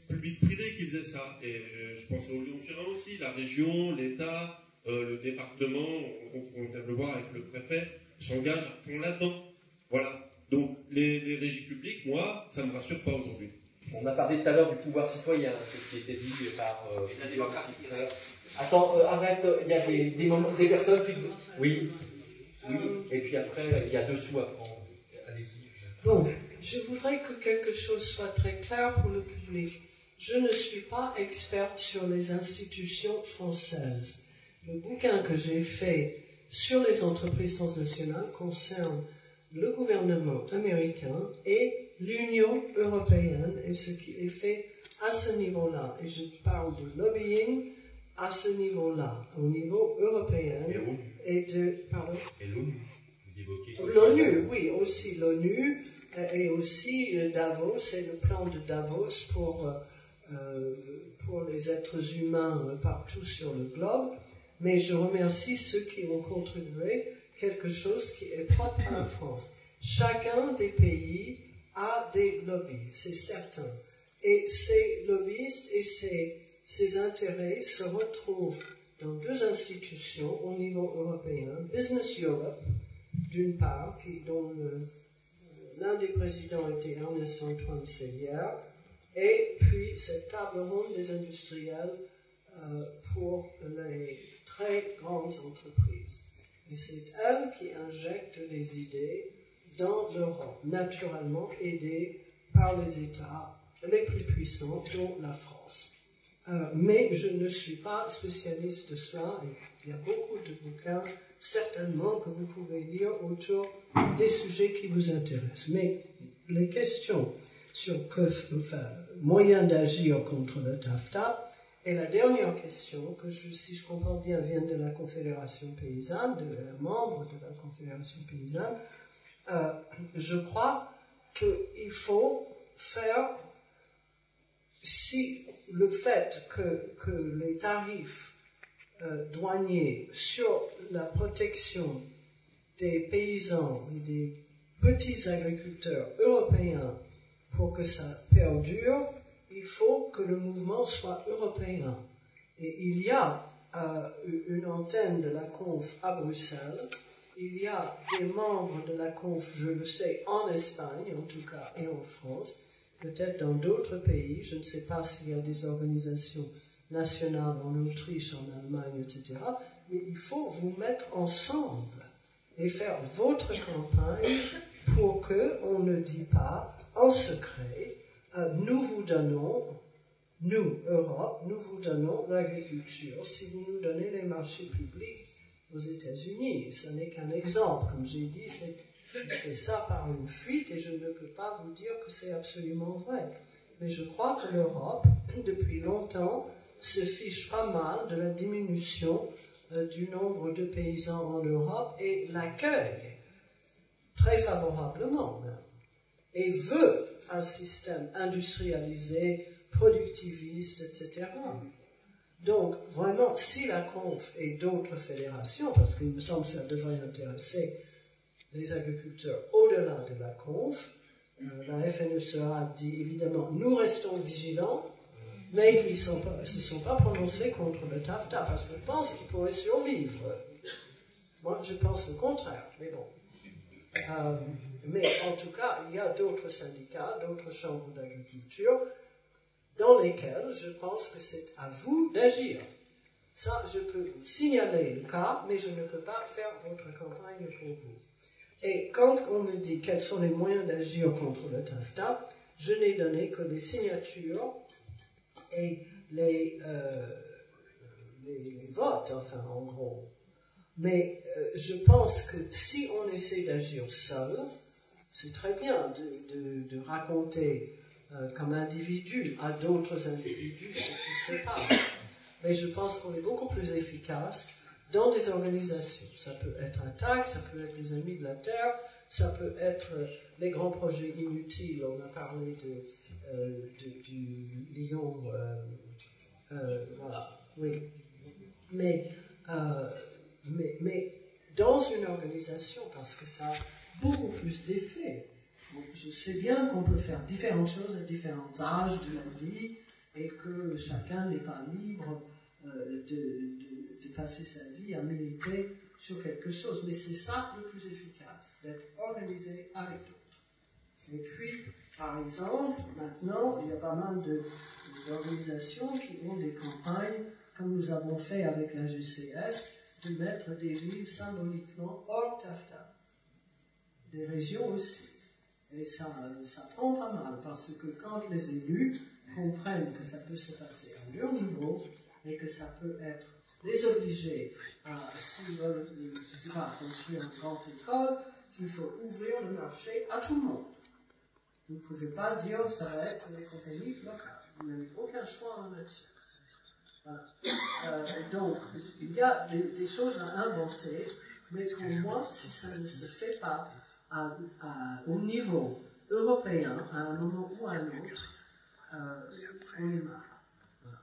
[SPEAKER 13] public-privé qui faisait ça. Et je pensais au Lyon-Turin aussi, la région, l'État, le département, on vient de le voir avec le préfet, s'engagent à fond là-dedans. Voilà. Donc les régies publiques, moi, ça ne me rassure pas aujourd'hui.
[SPEAKER 1] On a parlé tout à l'heure du pouvoir citoyen, c'est ce qui a été dit par plusieurs visiteurs. Attends, arrête, il y a des personnes qui... Oui. Et puis après, il y a deux sous à prendre. Allez-y.
[SPEAKER 6] Bon, je voudrais que quelque chose soit très clair pour le public. Je ne suis pas experte sur les institutions françaises. Le bouquin que j'ai fait sur les entreprises transnationales concerne le gouvernement américain et l'Union européenne et ce qui est fait à ce niveau-là. Et je parle de lobbying à ce niveau-là, au niveau européen. Et
[SPEAKER 13] l'ONU, vous évoquez.
[SPEAKER 6] L'ONU, oui, aussi l'ONU, et aussi Davos, et le plan de Davos pour les êtres humains partout sur le globe. Mais je remercie ceux qui ont contribué quelque chose qui est propre à la France. Chacun des pays a des lobbies, c'est certain. Et ces lobbyistes et ces ces intérêts se retrouvent dans deux institutions au niveau européen, Business Europe, d'une part, dont l'un des présidents était Ernest-Antoine Seillière, et puis cette table ronde des industriels pour les très grandes entreprises. Et c'est elle qui injecte les idées dans l'Europe, naturellement aidée par les États les plus puissants, dont la France. Mais je ne suis pas spécialiste de cela, et il y a beaucoup de bouquins, certainement, que vous pouvez lire autour des sujets qui vous intéressent. Mais les questions sur moyens d'agir contre le TAFTA, et la dernière question, que si je comprends bien, vient de la Confédération paysanne, de membres de la Confédération paysanne, je crois qu'il faut faire, si le fait que les tarifs douaniers sur la protection des paysans et des petits agriculteurs européens, pour que ça perdure, il faut que le mouvement soit européen. Et il y a une antenne de la Conf à Bruxelles, il y a des membres de la Conf, je le sais, en Espagne en tout cas, et en France, peut-être dans d'autres pays, je ne sais pas s'il y a des organisations nationales en Autriche, en Allemagne, etc. Mais il faut vous mettre ensemble et faire votre campagne pour qu'on ne dise pas en secret, nous vous donnons, nous, Europe, nous vous donnons l'agriculture si vous nous donnez les marchés publics aux États-Unis. Ce n'est qu'un exemple, comme j'ai dit, c'est ça par une fuite, et je ne peux pas vous dire que c'est absolument vrai. Mais je crois que l'Europe, depuis longtemps, se fiche pas mal de la diminution du nombre de paysans en Europe et l'accueille très favorablement même, et veut un système industrialisé, productiviste, etc. Donc, vraiment, si la Conf et d'autres fédérations, parce qu'il me semble que ça devrait intéresser les agriculteurs au-delà de la Conf, la FNSEA dit évidemment, nous restons vigilants, mais ils ne se sont pas prononcés contre le TAFTA, parce qu'ils pensent qu'ils pourraient survivre. Moi, je pense le contraire, mais bon. Mais en tout cas, il y a d'autres syndicats, d'autres chambres d'agriculture, dans lesquelles je pense que c'est à vous d'agir. Ça, je peux vous signaler le cas, mais je ne peux pas faire votre campagne pour vous. Et quand on me dit quels sont les moyens d'agir contre le TAFTA, je n'ai donné que les signatures et les votes, enfin, en gros. Mais je pense que si on essaie d'agir seul, c'est très bien de raconter comme individu à d'autres individus ce qui se passe. Mais je pense qu'on est beaucoup plus efficace dans des organisations. Ça peut être un TAC, ça peut être les Amis de la Terre, ça peut être les grands projets inutiles. On a parlé du Lyon, voilà, oui. Mais dans une organisation, parce que ça a beaucoup plus d'effet. Je sais bien qu'on peut faire différentes choses à différents âges de la vie et que chacun n'est pas libre de passer sa vie à militer sur quelque chose. Mais c'est ça le plus efficace, d'être organisé avec d'autres. Et puis, par exemple, maintenant, il y a pas mal d'organisations qui ont des campagnes, comme nous avons fait avec la GCS, de mettre des villes symboliquement hors TAFTA. Des régions aussi. Et ça prend pas mal, parce que quand les élus comprennent que ça peut se passer à leur niveau, et que ça peut être les obliger à, s'ils veulent, je ne sais pas, construire une grande école, qu'il faut ouvrir le marché à tout le monde. Vous ne pouvez pas dire ça va être les compagnies locales. Vous n'avez aucun choix en là-dessus. Voilà. Donc, il y a des choses à inventer, mais pour moi, si ça ne se fait pas au niveau européen, à un moment ou à un autre, on est mal. Voilà.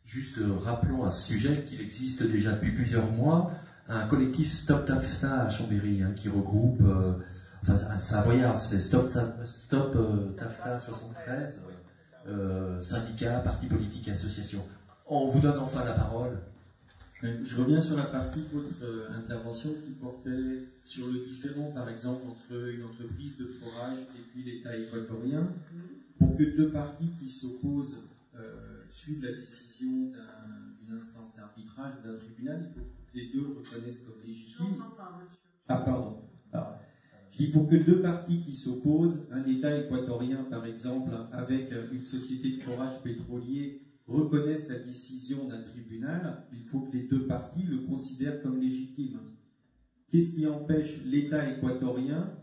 [SPEAKER 1] Juste rappelons à ce sujet qu'il existe déjà depuis plusieurs mois un collectif Stop TAFTA à Chambéry, qui regroupe, enfin, Savoyard, c'est Stop TAFTA 73. syndicats, partis politiques et associations. On vous donne enfin la parole.
[SPEAKER 14] Je reviens sur la partie de votre intervention qui portait sur le différend, par exemple, entre une entreprise de forage et puis l'État équatorien. Pour que deux parties qui s'opposent suivent la décision d'une instance d'arbitrage ou d'un tribunal, il faut que les deux le reconnaissent comme légitime.
[SPEAKER 6] J'entends pas, monsieur.
[SPEAKER 14] Ah, pardon. Je dis pour que deux parties qui s'opposent, un État équatorien, par exemple, avec une société de forage pétrolier, reconnaissent la décision d'un tribunal, il faut que les deux parties le considèrent comme légitime. Qu'est-ce qui empêche l'État équatorien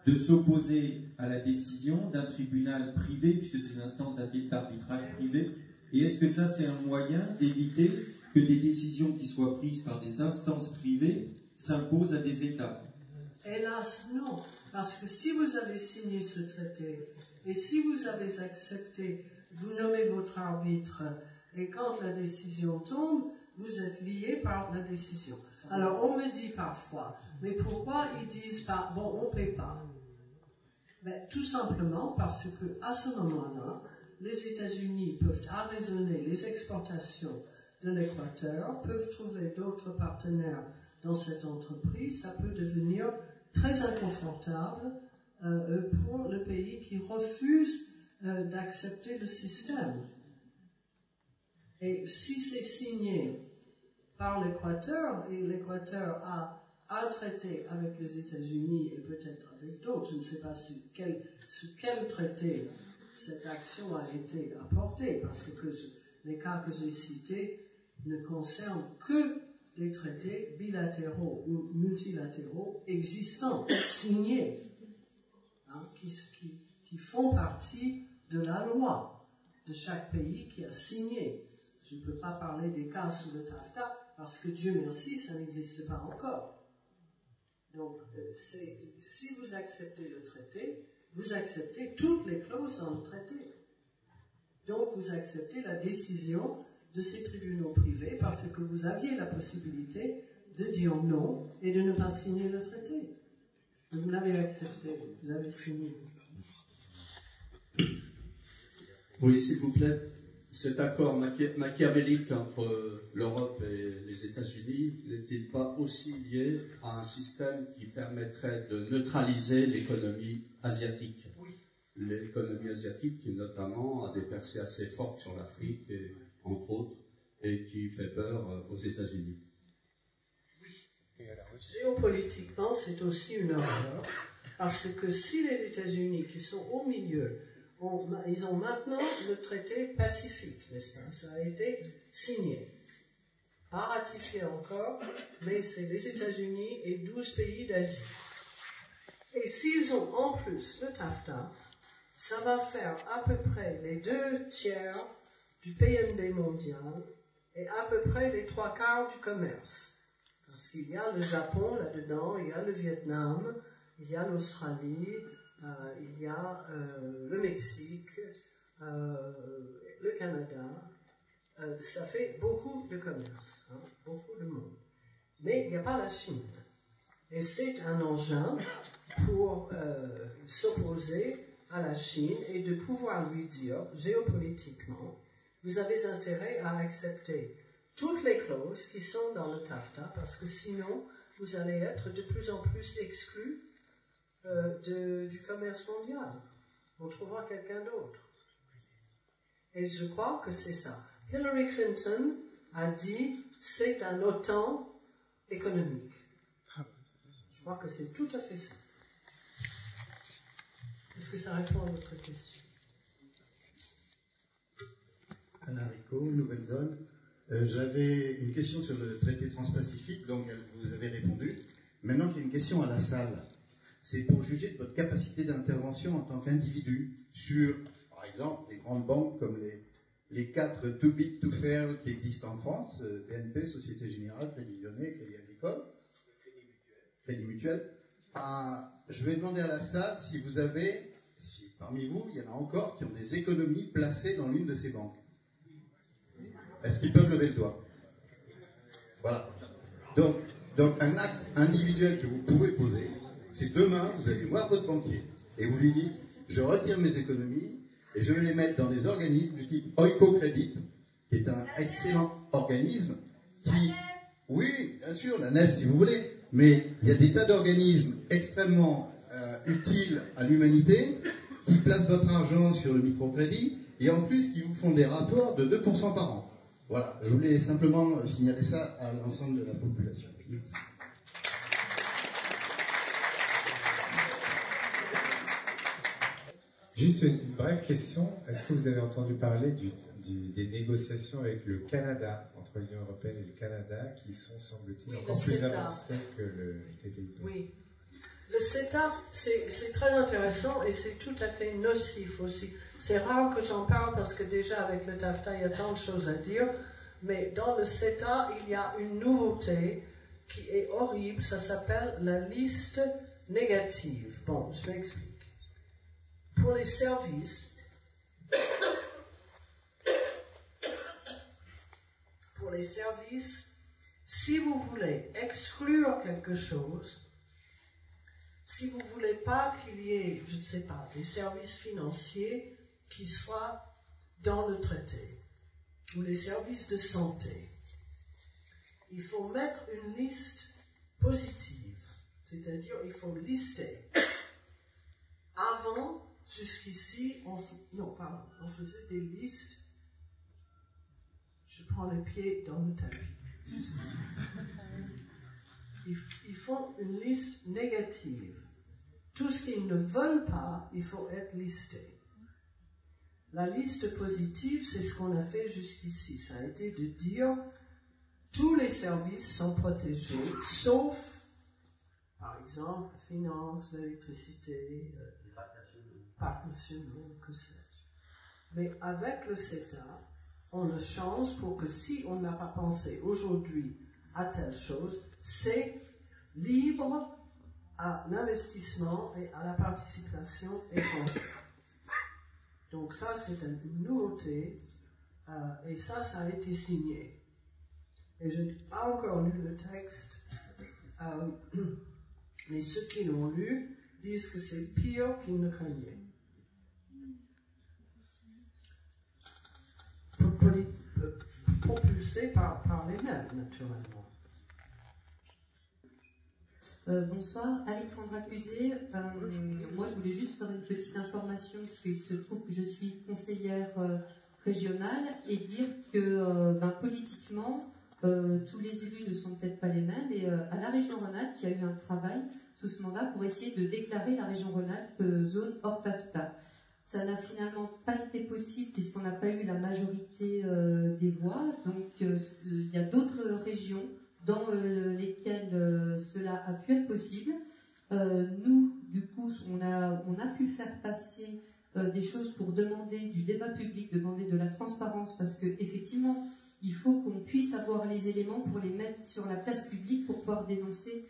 [SPEAKER 14] de s'opposer à la décision d'un tribunal privé, puisque c'est une instance d'arbitrage privé? Et est-ce que ça, c'est un moyen d'éviter que des décisions qui soient prises par des instances privées s'imposent à des États?
[SPEAKER 6] Hélas, non. Parce que si vous avez signé ce traité, et si vous avez accepté, vous nommez votre arbitre, et quand la décision tombe, vous êtes lié par la décision. Alors, on me dit parfois, mais pourquoi ils disent pas, bon, on ne paie pas? Ben, tout simplement parce qu'à ce moment-là, les États-Unis peuvent arraisonner les exportations de l'Équateur, peuvent trouver d'autres partenaires dans cette entreprise. Ça peut devenir très inconfortable pour le pays qui refuse d'accepter le système. Et si c'est signé par l'Équateur, et l'Équateur a un traité avec les États-Unis et peut-être avec d'autres, je ne sais pas sous quel traité cette action a été apportée, parce que les cas que j'ai cités ne concernent que des traités bilatéraux ou multilatéraux existants, signés, hein, qui font partie de la loi de chaque pays qui a signé. Je ne peux pas parler des cas sous le TAFTA parce que Dieu merci, ça n'existe pas encore. Donc, si vous acceptez le traité, vous acceptez toutes les clauses dans le traité. Donc, vous acceptez la décision de ces tribunaux privés parce que vous aviez la possibilité de dire non et de ne pas signer le traité. Vous l'avez accepté, vous avez signé.
[SPEAKER 15] Oui, s'il vous plaît. Cet accord machiavélique entre l'Europe et les États-Unis n'est-il pas aussi lié à un système qui permettrait de neutraliser l'économie asiatique? Oui. L'économie asiatique qui notamment a des percées assez fortes sur l'Afrique, entre autres, et qui fait peur aux États-Unis.
[SPEAKER 6] Oui. Géopolitiquement, c'est aussi une horreur, parce que si les États-Unis, qui sont au milieu, ils ont maintenant le traité pacifique, n'est-ce pas? Ça a été signé. Pas ratifié encore, mais c'est les États-Unis et 12 pays d'Asie. Et s'ils ont en plus le TAFTA, ça va faire à peu près les 2/3 du PNB mondial et à peu près les 3/4 du commerce. Parce qu'il y a le Japon là-dedans, il y a le Vietnam, il y a l'Australie, il y a le Mexique, le Canada. Ça fait beaucoup de commerce, hein, beaucoup de monde. Mais il n'y a pas la Chine. Et c'est un engin pour s'opposer à la Chine et de pouvoir lui dire, géopolitiquement, vous avez intérêt à accepter toutes les clauses qui sont dans le TAFTA, parce que sinon, vous allez être de plus en plus exclus du commerce mondial. On trouvera quelqu'un d'autre. Et je crois que c'est ça. Hillary Clinton a dit c'est un OTAN économique. Je crois que c'est tout à fait ça. Est-ce que ça répond à votre question?
[SPEAKER 16] Alain Rico, Nouvelle Donne. J'avais une question sur le traité transpacifique, donc vous avez répondu. Maintenant, j'ai une question à la salle. C'est pour juger de votre capacité d'intervention en tant qu'individu sur, par exemple, les grandes banques comme les 4 too big to fail qui existent en France, BNP, Société Générale, Crédit Lyonnais, Crédit Agricole, Crédit Mutuel. Je vais demander à la salle si vous avez, si parmi vous, il y en a encore qui ont des économies placées dans l'une de ces banques. Est-ce qu'ils peuvent lever le doigt? Voilà. Donc un acte individuel que vous pouvez poser, c'est demain, vous allez voir votre banquier et vous lui dites, je retire mes économies Et je vais les mettre dans des organismes du type Oikocredit, qui est un excellent organisme qui, oui, bien sûr, la nef si vous voulez, mais il y a des tas d'organismes extrêmement utiles à l'humanité qui placent votre argent sur le microcrédit et en plus qui vous font des rapports de 2% par an. Voilà, je voulais simplement signaler ça à l'ensemble de la population. Merci.
[SPEAKER 17] Juste une brève question. Est-ce que vous avez entendu parler des négociations avec le Canada, entre l'Union européenne et le Canada, qui sont, semble-t-il, encore plus avancées que le TTIP?
[SPEAKER 6] Oui. Le CETA, c'est très intéressant et c'est tout à fait nocif aussi. C'est rare que j'en parle parce que déjà avec le TAFTA, il y a tant de choses à dire. Mais dans le CETA, il y a une nouveauté qui est horrible. Ça s'appelle la liste négative. Bon, je m'explique. Pour les services, si vous voulez exclure quelque chose, si vous ne voulez pas qu'il y ait, je ne sais pas, des services financiers qui soient dans le traité, ou les services de santé, il faut mettre une liste positive, c'est-à-dire il faut lister. Avant, jusqu'ici, on faisait des listes. Je prends les pieds dans le tapis. Ils font une liste négative. Tout ce qu'ils ne veulent pas, il faut être listé. La liste positive, c'est ce qu'on a fait jusqu'ici. Ça a été de dire tous les services sont protégés, sauf, par exemple, la finance, l'électricité, parcs nationaux, que sais-je. Mais avec le CETA, on le change pour que si on n'a pas pensé aujourd'hui à telle chose, c'est libre à l'investissement et à la participation étrangère. Donc ça, c'est une nouveauté, et ça a été signé. Et je n'ai pas encore lu le texte, mais ceux qui l'ont lu disent que c'est pire qu'ils ne craignaient. Propulsé par les mêmes, naturellement.
[SPEAKER 18] Bonsoir, Alexandra Cluzet. Moi, je voulais juste faire une petite information, parce qu'il se trouve que je suis conseillère régionale, et dire que politiquement, tous les élus ne sont peut-être pas les mêmes, et à la région Rhône-Alpes, il y a eu un travail sous ce mandat pour essayer de déclarer la région Rhône-Alpes zone hors TAFTA. Ça n'a finalement pas été possible puisqu'on n'a pas eu la majorité des voix. Donc il y a d'autres régions dans lesquelles cela a pu être possible. Nous, du coup, on a pu faire passer des choses pour demander du débat public, demander de la transparence, parce qu'effectivement, il faut qu'on puisse avoir les éléments pour les mettre sur la place publique pour pouvoir dénoncer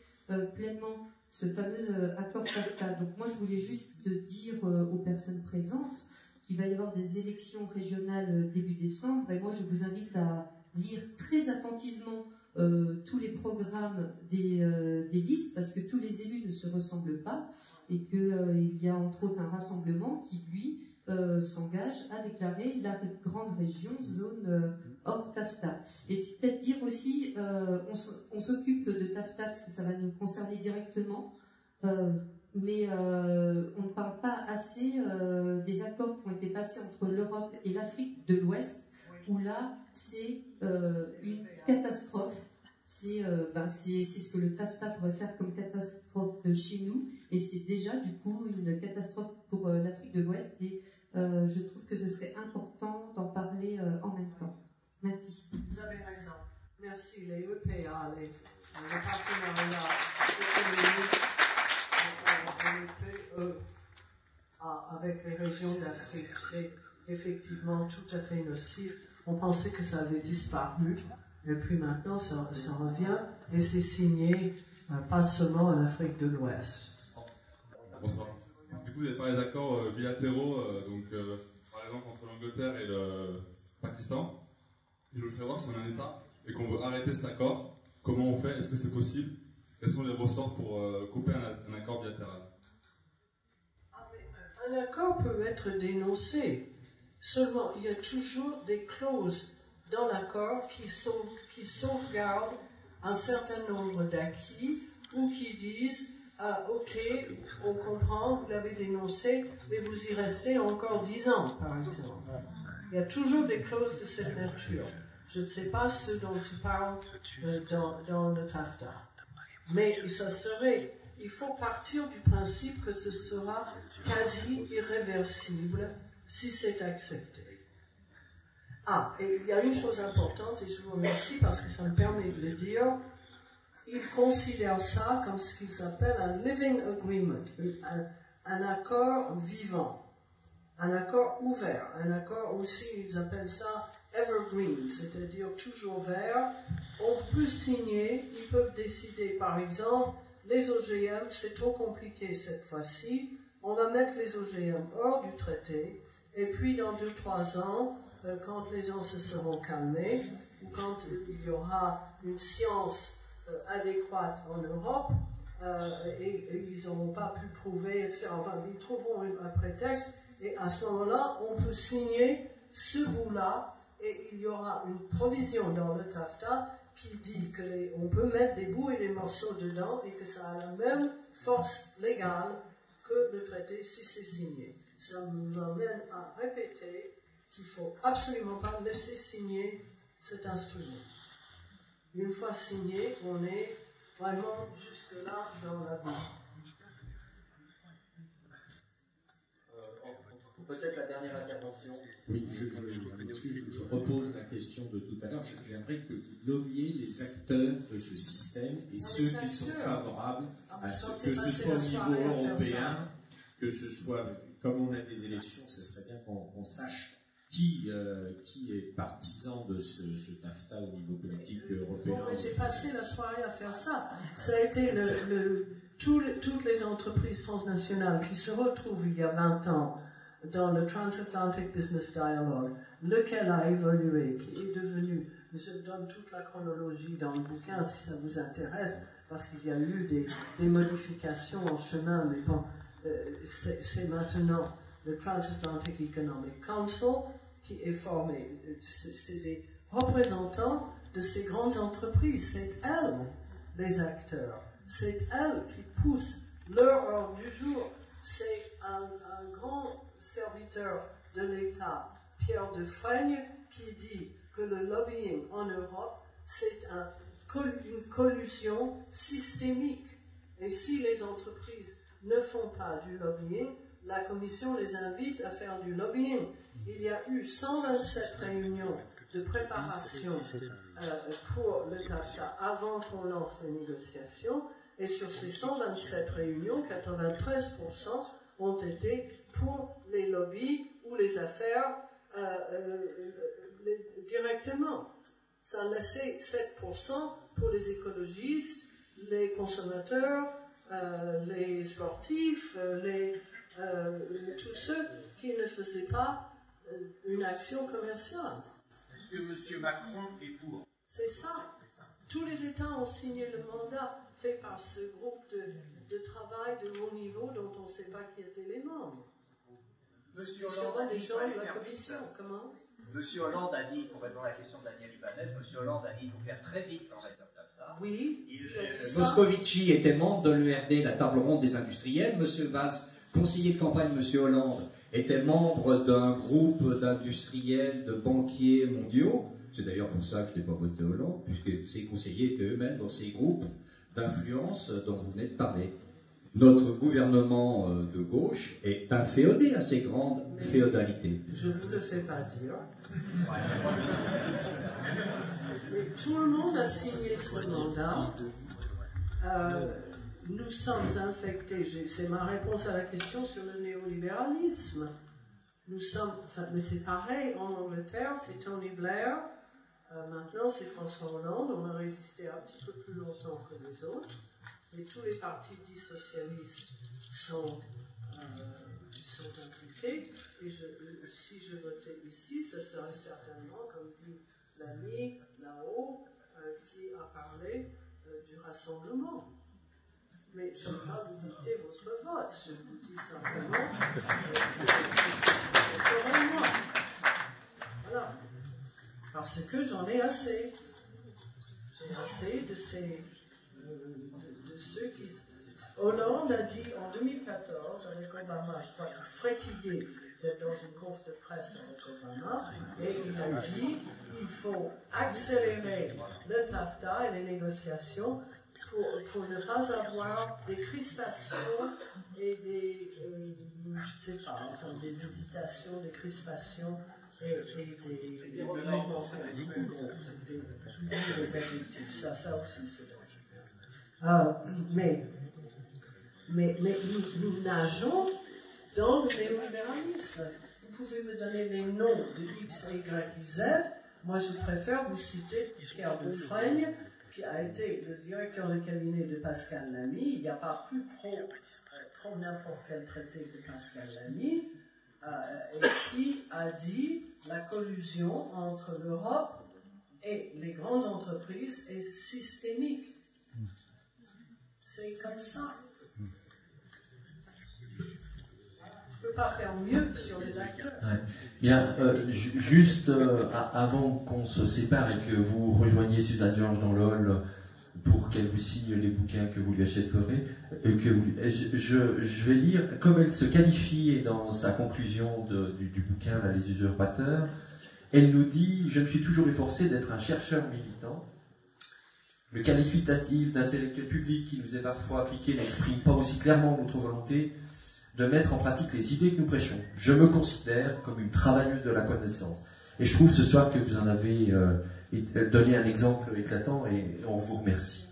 [SPEAKER 18] pleinement ce fameux accord TAFTA. Donc moi, je voulais juste dire aux personnes présentes qu'il va y avoir des élections régionales début décembre, et moi, je vous invite à lire très attentivement tous les programmes des listes, parce que tous les élus ne se ressemblent pas, et qu'il y a entre autres un rassemblement qui, lui, s'engage à déclarer la grande région zone hors TAFTA. Et puis peut-être dire aussi, on s'occupe de TAFTA parce que ça va nous concerner directement, mais on ne parle pas assez des accords qui ont été passés entre l'Europe et l'Afrique de l'Ouest, où là, c'est une catastrophe. C'est ce que le TAFTA pourrait faire comme catastrophe chez nous, et c'est déjà du coup une catastrophe pour l'Afrique de l'Ouest, et je trouve que ce serait important d'en parler en même temps. Merci.
[SPEAKER 6] Vous avez raison. Merci. Les EPA, les partenariats économiques avec les régions d'Afrique, c'est effectivement tout à fait nocif. On pensait que ça avait disparu, et puis maintenant ça revient, et c'est signé pas seulement en Afrique de l'Ouest.
[SPEAKER 19] Bonsoir. Du coup, vous avez parlé d'accords bilatéraux, par exemple entre l'Angleterre et le Pakistan. Je veux savoir si on a un État et qu'on veut arrêter cet accord, comment on fait? Est-ce que c'est possible? Quels sont les ressorts pour couper un accord bilatéral?
[SPEAKER 6] Un accord peut être dénoncé. Seulement, il y a toujours des clauses dans l'accord qui sauvegardent un certain nombre d'acquis ou qui disent ok, on comprend, vous l'avez dénoncé, mais vous y restez encore 10 ans, par exemple. Il y a toujours des clauses de cette nature. Je ne sais pas ce dont tu parles dans le TAFTA. Mais il faut partir du principe que ce sera quasi irréversible si c'est accepté. Et il y a une chose importante, et je vous remercie parce que ça me permet de le dire. Ils considèrent ça comme ce qu'ils appellent un living agreement, un accord vivant, un accord ouvert, un accord aussi, ils appellent ça evergreen, c'est-à-dire toujours vert. On peut signer, ils peuvent décider, par exemple, les OGM, c'est trop compliqué cette fois-ci, on va mettre les OGM hors du traité, et puis dans 2-3 ans, quand les gens se seront calmés, ou quand il y aura une science adéquate en Europe, et ils n'auront pas pu prouver, etc. Enfin, ils trouveront un prétexte, et à ce moment-là, on peut signer ce bout-là, et il y aura une provision dans le TAFTA qui dit qu'on peut mettre des bouts et des morceaux dedans, et que ça a la même force légale que le traité si c'est signé. Ça m'amène à répéter qu'il ne faut absolument pas laisser signer cet instrument. Une fois signé, on est vraiment jusque-là dans la vie.
[SPEAKER 14] Peut-être la dernière intervention.
[SPEAKER 15] Oui, je repose la question de tout à l'heure. J'aimerais que vous nommiez les acteurs de ce système et ceux qui sont favorables à ce que ce soit au niveau européen, que ce soit, comme on a des élections, ce serait bien qu'on sache qui est partisan de ce TAFTA au niveau politique européen.
[SPEAKER 6] Bon, j'ai passé la soirée à faire ça. Ça a été toutes les entreprises transnationales qui se retrouvent il y a 20 ans dans le Transatlantic Business Dialogue, lequel a évolué, qui est devenu, je donne toute la chronologie dans le bouquin si ça vous intéresse, parce qu'il y a eu des modifications en chemin, mais bon, c'est maintenant le Transatlantic Economic Council qui est formé. C'est des représentants de ces grandes entreprises. C'est elles, les acteurs. C'est elles qui poussent leur ordre du jour. C'est un grand serviteur de l'État, Pierre Defraigne, qui dit que le lobbying en Europe, c'est une collusion systémique. Et si les entreprises ne font pas du lobbying, la Commission les invite à faire du lobbying. Il y a eu 127 réunions de préparation pour le TAFTA avant qu'on lance les négociations, et sur ces 127 réunions, 93% ont été pour les lobbies ou les affaires directement. Ça a laissé 7% pour les écologistes, les consommateurs, les sportifs, tous ceux qui ne faisaient pas une action commerciale.
[SPEAKER 14] Est-ce que M. Macron est pour?
[SPEAKER 6] C'est ça. Tous les États ont signé le mandat fait par ce groupe de travail de haut niveau dont on ne sait pas qui étaient les membres.
[SPEAKER 14] Monsieur Hollande a dit
[SPEAKER 6] des gens de la Commission. Comment?
[SPEAKER 14] Monsieur Hollande a dit, pour répondre à la question de Daniel Ibanez, Monsieur Hollande a dit qu'il faut faire très vite dans cette TAFTA.
[SPEAKER 6] Oui.
[SPEAKER 8] Moscovici était membre de l'ERD, la table ronde des industriels. Monsieur Valls, conseiller de campagne de Monsieur Hollande, était membre d'un groupe d'industriels, de banquiers mondiaux. C'est d'ailleurs pour ça que je n'ai pas voté Hollande, puisque ces conseillers étaient eux-mêmes dans ces groupes d'influence dont vous venez de parler. Notre gouvernement de gauche est inféodé à ces grandes féodalités.
[SPEAKER 6] Je ne vous le fais pas dire. Mais tout le monde a signé ce mandat. Nous sommes infectés, c'est ma réponse à la question sur le néolibéralisme. Nous sommes, mais c'est pareil en Angleterre, c'est Tony Blair, maintenant c'est François Hollande, on a résisté un petit peu plus longtemps que les autres, et tous les partis dits socialistes sont impliqués, et si je votais ici, ce serait certainement, comme dit l'ami là-haut, qui a parlé du rassemblement. Mais je ne vais pas vous dicter votre vote, je vous dis tout simplement. Moi. Voilà. Parce que j'en ai assez. J'ai assez de ceux qui... Hollande a dit en 2014 avec Obama, je crois qu'il frétillait d'être dans une conf de presse avec Obama, et il a dit il faut accélérer le TAFTA et les négociations pour ne pas avoir des crispations et des, je ne sais pas, enfin des hésitations, des crispations et des moments trop gros. J'oublie les adjectifs, ça aussi c'est dangereux. Mais nous nageons dans le néolibéralisme. Vous pouvez me donner les noms de X, Y et Z. Moi, je préfère vous citer Pierre Dufresne, qui a été le directeur de cabinet de Pascal Lamy. Il n'y a pas plus pro n'importe quel traité que Pascal Lamy, et qui a dit la collusion entre l'Europe et les grandes entreprises est systémique. C'est comme ça. Je ne peux pas faire mieux sur les acteurs.
[SPEAKER 1] Ouais. Bien, juste avant qu'on se sépare et que vous rejoigniez Suzanne Georges dans l'hall pour qu'elle vous signe les bouquins que vous lui achèterez, je vais lire, comme elle se qualifie dans sa conclusion du bouquin là, Les usurpateurs, elle nous dit « Je me suis toujours efforcé d'être un chercheur militant. Le qualificatif d'intellectuel public qui nous est parfois appliqué n'exprime pas aussi clairement notre volonté de mettre en pratique les idées que nous prêchons. Je me considère comme une travailleuse de la connaissance. » Et je trouve ce soir que vous en avez donné un exemple éclatant et on vous remercie.